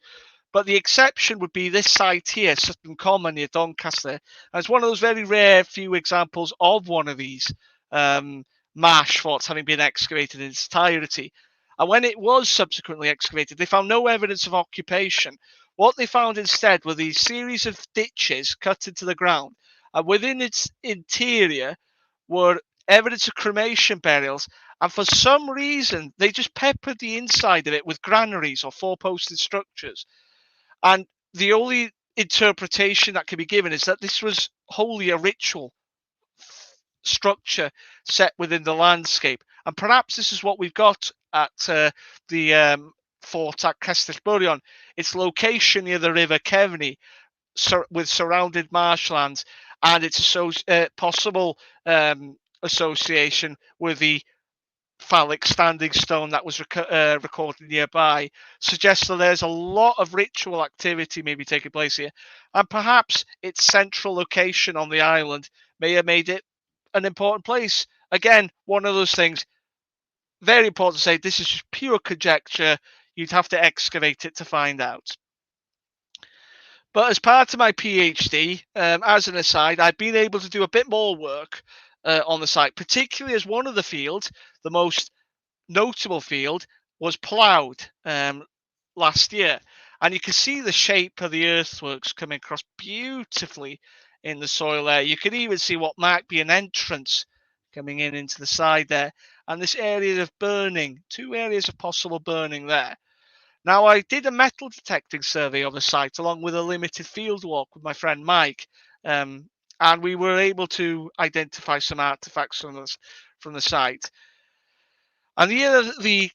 [SPEAKER 2] But the exception would be this site here, Sutton Common near Doncaster. And it's one of those very rare few examples of one of these marsh forts having been excavated in its entirety. And when it was subsequently excavated, they found no evidence of occupation. What they found instead were these series of ditches cut into the ground. And within its interior were evidence of cremation burials. And for some reason, they just peppered the inside of it with granaries or four-posted structures. And the only interpretation that can be given is that this was wholly a ritual structure set within the landscape. And perhaps this is what we've got at the fort at Cestyll Byrion. Its location near the River Cefni, with surrounded marshlands, and its possible association with the phallic standing stone that was recorded nearby, suggests that there's a lot of ritual activity maybe taking place here, and perhaps its central location on the island may have made it an important place. Again, one of those things, very important to say, this is just pure conjecture. You'd have to excavate it to find out. But as part of my PhD, as an aside, I've been able to do a bit more work on the site, particularly as one of the fields, the most notable field, was ploughed last year. And you can see the shape of the earthworks coming across beautifully in the soil there. You can even see what might be an entrance coming in into the side there. And this area of burning, 2 areas of possible burning there. Now, I did a metal detecting survey of the site along with a limited field walk with my friend Mike. And we were able to identify some artifacts from the site. And here are the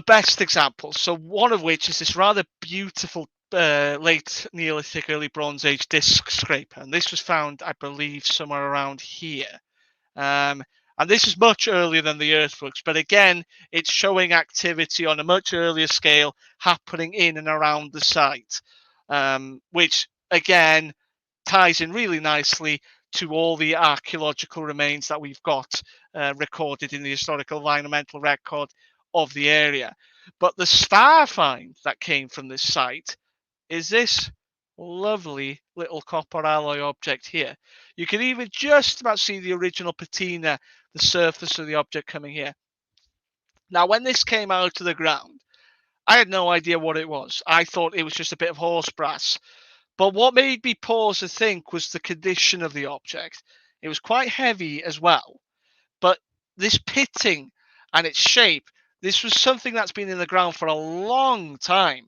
[SPEAKER 2] best examples. So one of which is this rather beautiful late Neolithic, early Bronze Age disc scraper. And this was found, I believe, somewhere around here. And this is much earlier than the earthworks, but again, it's showing activity on a much earlier scale happening in and around the site, which again ties in really nicely to all the archaeological remains that we've got recorded in the historical environmental record of the area. But the star find that came from this site is this lovely little copper alloy object here. You can even just about see the original patina, the surface of the object coming here. Now, when this came out of the ground, I had no idea what it was. I thought it was just a bit of horse brass. But what made me pause and think was the condition of the object. It was quite heavy as well. But this pitting and its shape, this was something that's been in the ground for a long time.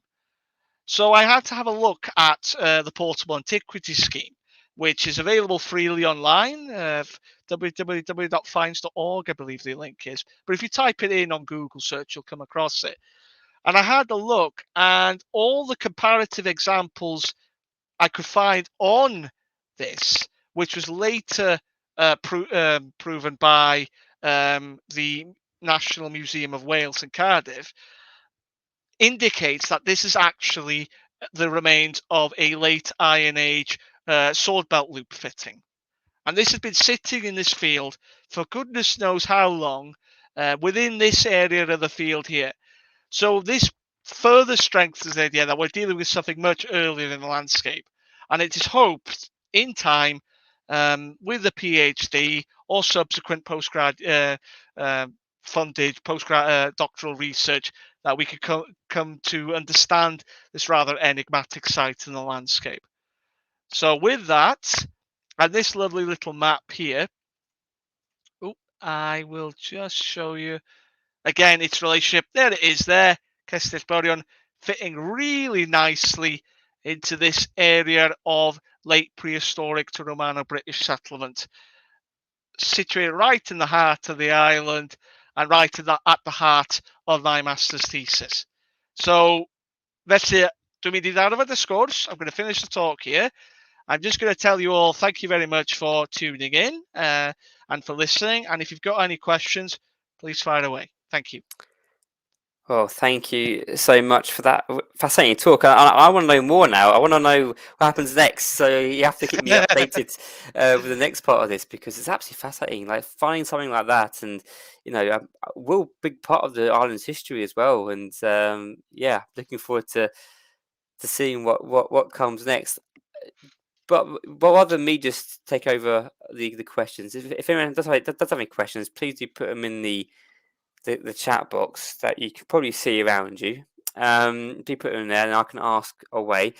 [SPEAKER 2] So I had to have a look at the Portable Antiquities Scheme, which is available freely online, www.finds.org, I believe the link is. But if you type it in on Google search, you'll come across it. And I had a look, and all the comparative examples I could find on this, which was later proven by the National Museum of Wales in Cardiff, indicates that this is actually the remains of a late Iron Age sword belt loop fitting. And this has been sitting in this field for goodness knows how long within this area of the field here. So this further strengthens the idea that we're dealing with something much earlier in the landscape. And it is hoped in time with the PhD or subsequent funded doctoral research that we could come to understand this rather enigmatic site in the landscape. So with that, and this lovely little map here, I will just show you again its relationship. There it is there, Cestyll Byrion, fitting really nicely into this area of late prehistoric to Romano-British settlement, situated right in the heart of the island and right at the heart of my master's thesis. So felly, dwi'n mynd I ddar sgwrs. I'm going to finish the talk here. I'm just going to tell you all thank you very much for tuning in and for listening. And if you've got any questions, please fire away. Thank you.
[SPEAKER 1] Well, thank you so much for that fascinating talk. I want to know more now. I want to know what happens next. So you have to keep me updated with the next part of this because it's absolutely fascinating. Like finding something like that, and a real big part of the island's history as well. And yeah, looking forward to seeing what comes next. But rather than me just take over the questions, if anyone does have any questions, please do put them in the chat box that you can probably see around you. Do put them in there, and I can ask away.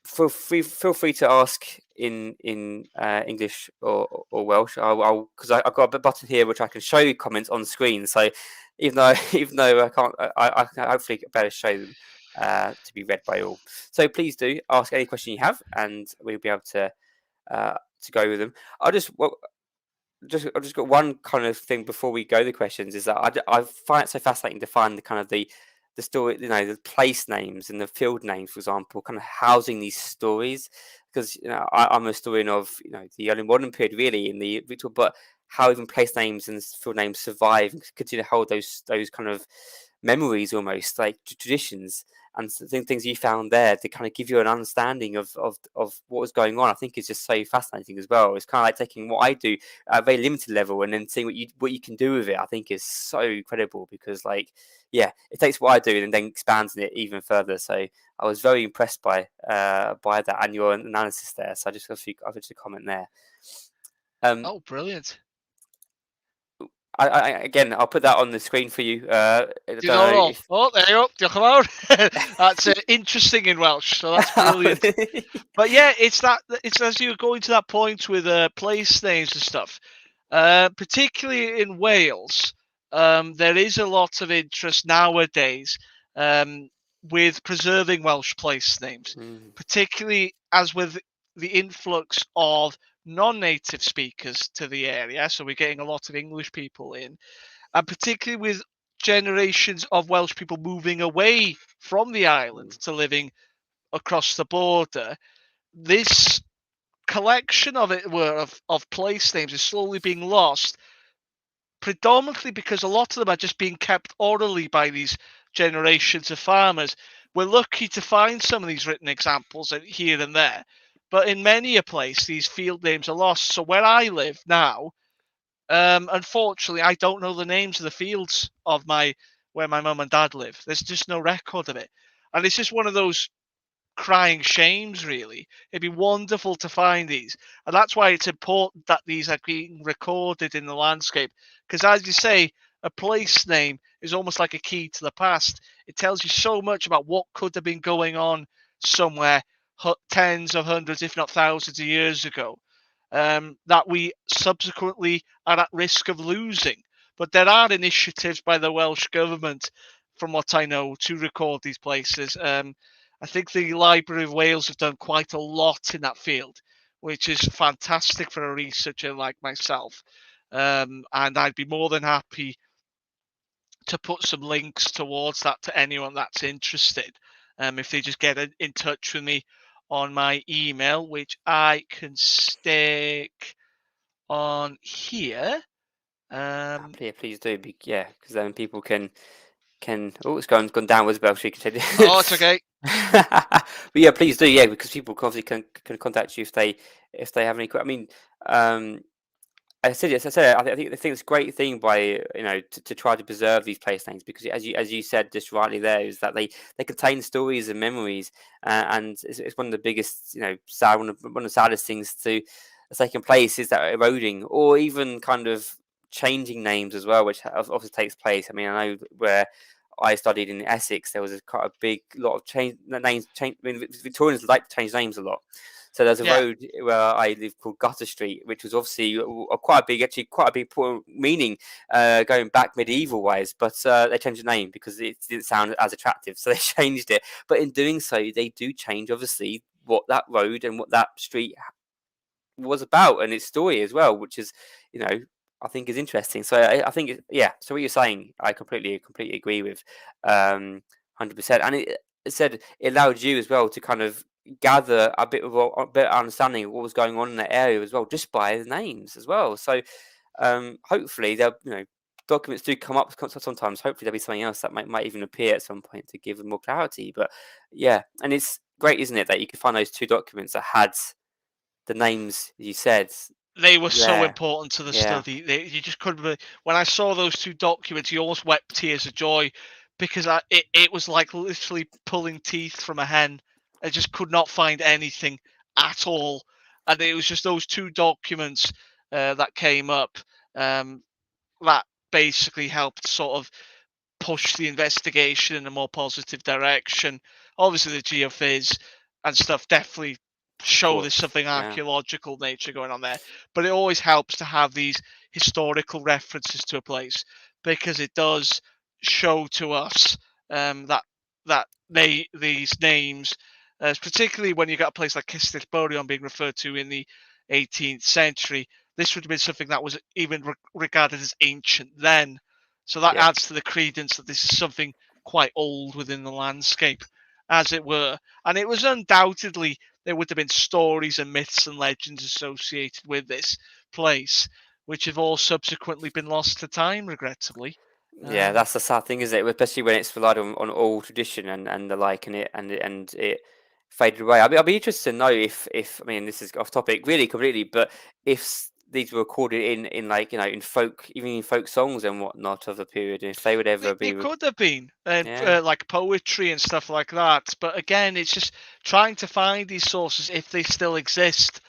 [SPEAKER 1] Feel free to ask in English or Welsh. I'll because I've got a button here which I can show you comments on screen. So even though I can't, I can hopefully better show them to be read by all. So please do ask any question you have, and we'll be able to go with them. I've just got one kind of thing before we go to the questions is that I find it so fascinating to find the kind of the story, the place names and the field names, for example, kind of housing these stories. Because I'm a historian of the early modern period, really, in the Victor, but how even place names and field names survive and continue to hold those kind of memories, almost like traditions and things you found there to kind of give you an understanding of what was going on. I think is just so fascinating as well. It's kind of like taking what I do at a very limited level and then seeing what you can do with it. I think is so incredible because it takes what I do and then expands it even further. So I was very impressed by that and your analysis there. So I just got a comment there.
[SPEAKER 2] Oh, brilliant.
[SPEAKER 1] Again, I'll put that on the screen for you. I don't know
[SPEAKER 2] Diddorol.
[SPEAKER 1] if.
[SPEAKER 2] Oh, there you go. Diolch yn fawr. That's interesting in Welsh, so that's brilliant. But yeah, it's as you're going to that point with place names and stuff. Particularly in Wales, there is a lot of interest nowadays with preserving Welsh place names,
[SPEAKER 1] Mm,
[SPEAKER 2] particularly as with the influx of non-native speakers to the area. So we're getting a lot of English people in, and particularly with generations of Welsh people moving away from the island
[SPEAKER 1] mm,
[SPEAKER 2] to living across the border. This collection of place names is slowly being lost, predominantly because a lot of them are just being kept orally by these generations of farmers. We're lucky to find some of these written examples here and there, but in many a place, these field names are lost. So where I live now, unfortunately, I don't know the names of the fields of where my mum and dad live. There's just no record of it, and it's just one of those crying shames, really. It'd be wonderful to find these. And that's why it's important that these are being recorded in the landscape. Because as you say, a place name is almost like a key to the past. It tells you so much about what could have been going on somewhere tens of hundreds, if not thousands of years ago, that we subsequently are at risk of losing. But there are initiatives by the Welsh government, from what I know, to record these places. I think the Library of Wales have done quite a lot in that field, which is fantastic for a researcher like myself. And I'd be more than happy to put some links towards that to anyone that's interested. If they just get in touch with me on my email, which I can stick on here.
[SPEAKER 1] please do. Yeah, because then people can. Oh, it's gone downwards, but we continue.
[SPEAKER 2] Oh, it's okay.
[SPEAKER 1] But yeah, please do. Yeah, because people obviously can contact you if they have any. I mean, um, as I said, I think it's a great thing by to try to preserve these place names because as you said just rightly there is that they contain stories and memories and it's one of the biggest sad one of the saddest things to that's taking place is that eroding or even kind of changing names as well, which obviously takes place. I mean, I know where I studied in Essex, there was quite a big lot of names. I mean, Victorians like to change names a lot. So there's a
[SPEAKER 2] Yeah.
[SPEAKER 1] road where I live called Gutter Street, which was obviously quite a big meaning going back medieval wise. But they changed the name because it didn't sound as attractive, so they changed it. But in doing so, they do change obviously what that road and what that street was about and its story as well, which is I think is interesting. So I think yeah. So what you're saying, I completely agree with, 100%. And it said it allowed you as well to kind of gather a bit of a better understanding of what was going on in that area as well, just by the names as well. So hopefully there, documents do come up sometimes. Hopefully there'll be something else that might even appear at some point to give them more clarity. But yeah, and it's great, isn't it, that you could find those two documents that had the names you said.
[SPEAKER 2] They were so
[SPEAKER 1] Yeah,
[SPEAKER 2] important to the
[SPEAKER 1] yeah,
[SPEAKER 2] study. You just couldn't. When I saw those two documents, you almost wept tears of joy because it was like literally pulling teeth from a hen. I just could not find anything at all, and it was just those two documents that came up that basically helped sort of push the investigation in a more positive direction. Obviously, the geophys and stuff definitely
[SPEAKER 1] of
[SPEAKER 2] show there's
[SPEAKER 1] course.
[SPEAKER 2] something
[SPEAKER 1] Yeah,
[SPEAKER 2] archaeological nature going on there, but it always helps to have these historical references to a place because it does show to us that these names, particularly when you got a place like Cestyll Byrion being referred to in the 18th century, this would have been something that was even regarded as ancient then. So that
[SPEAKER 1] yeah,
[SPEAKER 2] adds to the credence that this is something quite old within the landscape, as it were. And it was undoubtedly, there would have been stories and myths and legends associated with this place, which have all subsequently been lost to time, regrettably.
[SPEAKER 1] yeah.
[SPEAKER 2] Um,
[SPEAKER 1] That's the sad thing, isn't it? Especially when it's relied on oral tradition and the like, and it faded away. I'll be interested to know if I mean this is off topic, really completely, but if these were recorded in like in folk, even in folk songs and whatnot of the period, and if they would
[SPEAKER 2] they,
[SPEAKER 1] ever
[SPEAKER 2] they
[SPEAKER 1] be,
[SPEAKER 2] could have been
[SPEAKER 1] yeah,
[SPEAKER 2] like poetry and stuff like that, but again, it's just trying to find these sources if they still exist.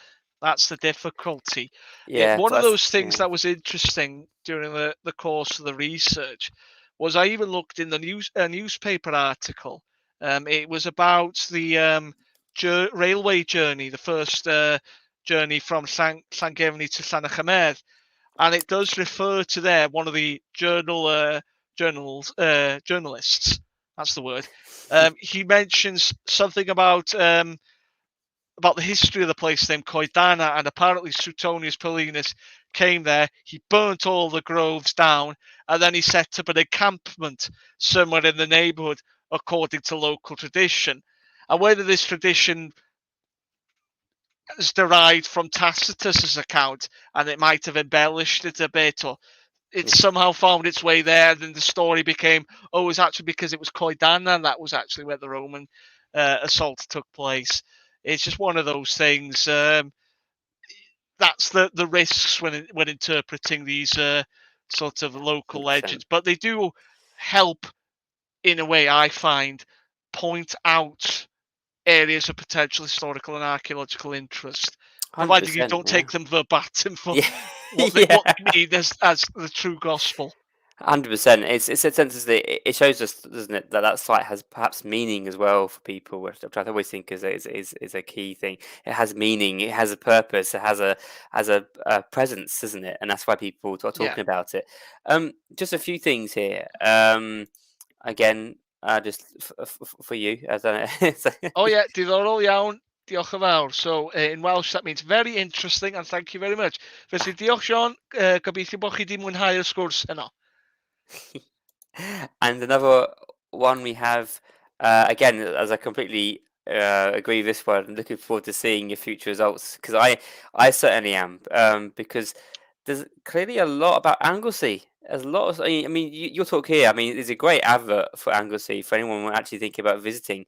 [SPEAKER 2] That's the difficulty.
[SPEAKER 1] yeah.
[SPEAKER 2] One of
[SPEAKER 1] That's
[SPEAKER 2] those things
[SPEAKER 1] yeah.
[SPEAKER 2] that was interesting, during the course of the research was I even looked in the newspaper article. It was about the railway journey, the first journey from Llangefni to Llanachamedd, and it does refer to there one of the journalists. That's the word. He mentions something about the history of the place named Coedana, and apparently Suetonius Paulinus came there. He burnt all the groves down, and then he set up an encampment somewhere in the neighbourhood, according to local tradition. And whether this tradition is derived from Tacitus's account, and it might have embellished it a bit, or it somehow found its way there, then the story became, oh, it's actually because it was Coedana, and that was actually where the Roman assault took place. It's just one of those things. That's the risks when interpreting these sort of local
[SPEAKER 1] 100%.
[SPEAKER 2] legends, but they do help, in a way, I find, point out areas of potential historical and archaeological interest, provided you don't take them verbatim for what they mean as the true gospel.
[SPEAKER 1] 100%. It's a sense that it shows us, doesn't it, that site has perhaps meaning as well for people, which I always think is a key thing. It has meaning, it has a purpose, it has a presence, isn't it? And that's why people are talking about it. Just a few things here. Again, just for you. I don't know.
[SPEAKER 2] Oh yeah, diddorol iawn. Diolch yn fawr. So in Welsh that means very interesting, and thank you very much. Felly diolch Sean, gobeithio bod chi wedi mwynhau'r sgwrs yno.
[SPEAKER 1] And another one we have, again, as I completely agree with this one, I'm looking forward to seeing your future results, because I certainly am, because there's clearly a lot about Anglesey. There's a lot of, I mean, your talk here, I mean, it's a great advert for Anglesey for anyone actually thinking about visiting,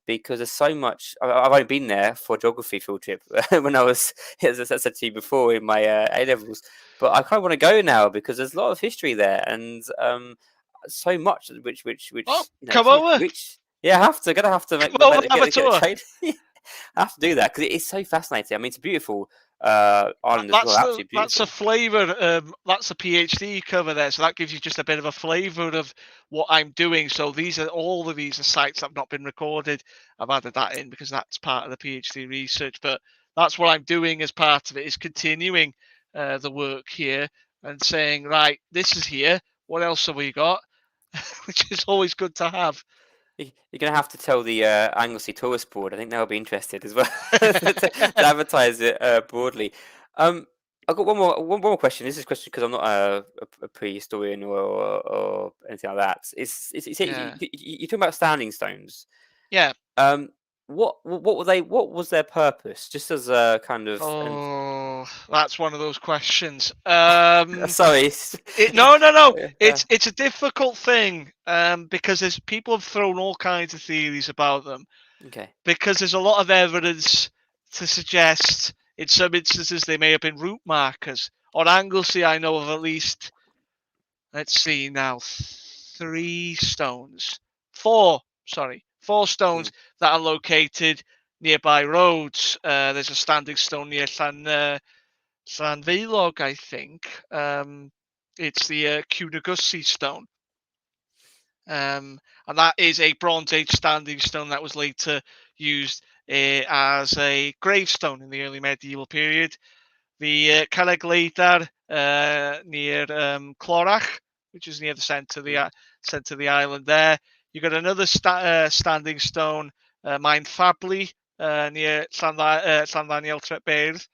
[SPEAKER 1] because there's so much. I've only been there for a geography field trip when I was, as I said to you before, in my A levels. But I kind of want to go now because there's a lot of history there, and so much which
[SPEAKER 2] come over.
[SPEAKER 1] Yeah, gonna have to
[SPEAKER 2] get a tour.
[SPEAKER 1] I have to do that because it is so fascinating. I mean, it's a beautiful island as well. Absolutely beautiful.
[SPEAKER 2] That's a flavour. That's a PhD cover there, so that gives you just a bit of a flavour of what I'm doing. So all of these are sites that have not been recorded. I've added that in because that's part of the PhD research. But that's what I'm doing as part of it, is continuing the work here and saying, right, this is here. What else have we got? Which is always good to have.
[SPEAKER 1] You're going to have to tell the Anglesey Tourist Board. I think they'll be interested as well to advertise it broadly. I've got one more question. This is a question because I'm not a prehistorian or anything like that. You're talking about standing stones.
[SPEAKER 2] Yeah.
[SPEAKER 1] What were they? What was their purpose? Just as a kind of.
[SPEAKER 2] That's one of those questions.
[SPEAKER 1] Sorry.
[SPEAKER 2] No. It's a difficult thing because people have thrown all kinds of theories about them.
[SPEAKER 1] Okay.
[SPEAKER 2] Because there's a lot of evidence to suggest, in some instances, they may have been route markers. On Anglesey, I know of at least, let's see now, 4 stones that are located nearby roads. There's a standing stone near Llangwyllog, I think. It's the Cwnagwsi stone. And that is a Bronze Age standing stone that was later used as a gravestone in the early medieval period. The LIDAR near Clorach, which is near the centre of the island there. You've got another standing stone, Maen Fabli, near Llandaniel Trebeirdd.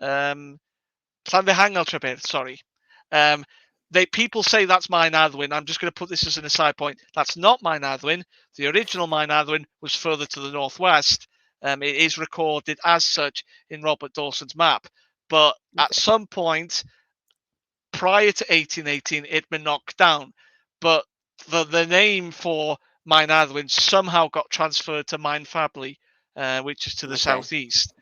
[SPEAKER 2] Llanfihangel Trebeirdd, sorry. People say that's Maen Arwyn. I'm just going to put this as an aside point. That's not Maen Arwyn. The original Maen Arwyn was further to the northwest. It is recorded as such in Robert Dawson's map. But at some point, prior to 1818, it'd been knocked down. But the name for Maen Arwyn somehow got transferred to Maen Fabli, which is to the southeast.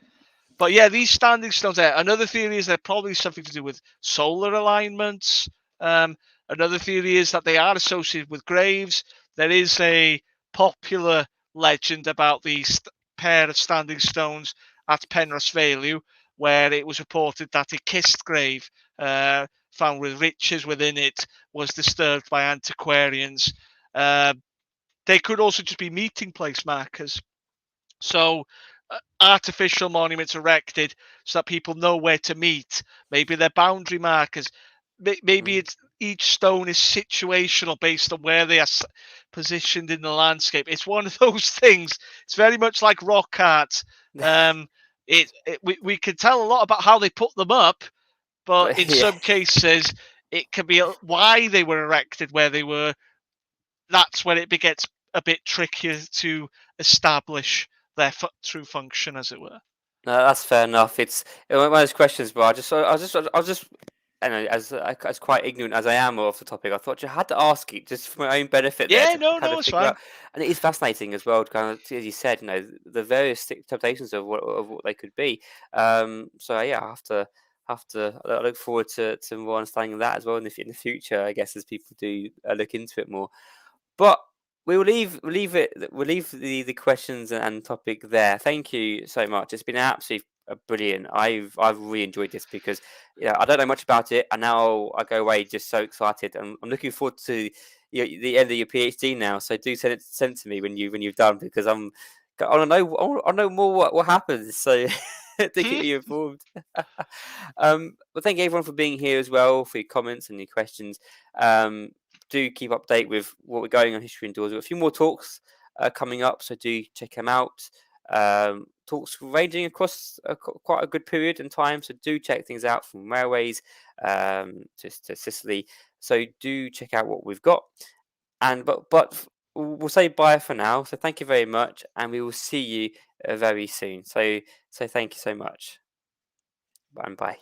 [SPEAKER 2] But yeah, these standing stones there. Another theory is they're probably something to do with solar alignments. Another theory is that they are associated with graves. There is a popular legend about the pair of standing stones at Penrhos Valiw, where it was reported that a kissed grave found with riches within it was disturbed by antiquarians. Uh, they could also just be meeting place markers. So artificial monuments erected so that people know where to meet. Maybe they're boundary markers. Maybe
[SPEAKER 1] Mm.
[SPEAKER 2] it's each stone is situational based on where they are positioned in the landscape. It's one of those things. It's very much like rock art. Um, we can tell a lot about how they put them up, but
[SPEAKER 1] But
[SPEAKER 2] in
[SPEAKER 1] yeah.
[SPEAKER 2] some cases, it can be why they were erected where they were. That's when it gets a bit trickier to establish their true function, as it were.
[SPEAKER 1] No, that's fair enough. It's one of those questions, but I was just, I know, as quite ignorant as I am of the topic, I thought you had to ask it just for my own benefit there
[SPEAKER 2] Yeah,
[SPEAKER 1] to
[SPEAKER 2] no,
[SPEAKER 1] kind
[SPEAKER 2] no,
[SPEAKER 1] of
[SPEAKER 2] it's
[SPEAKER 1] figure
[SPEAKER 2] fine.
[SPEAKER 1] out. And it is fascinating as well, to kind of, as you said, the various interpretations of what they could be. So yeah, I look forward to more understanding of that as well in the future, I guess, as people do look into it more. But we'll leave the questions and topic there. Thank you so much. It's been absolutely brilliant. I've really enjoyed this because I don't know much about it, and now I go away just so excited. And I'm looking forward to the end of your PhD now. So do send it to me when you've done, because I want to know I want to know more what happens. So to keep me informed. Well, thank you everyone for being here as well, for your comments and your questions. Do keep update with what we're going on History Indoors. We've got a few more talks coming up, so do check them out. Talks ranging across quite a good period in time, so do check things out from railways to Sicily. So do check out what we've got. But we'll say bye for now. So thank you very much, and we will see you very soon. So thank you so much. Bye and bye.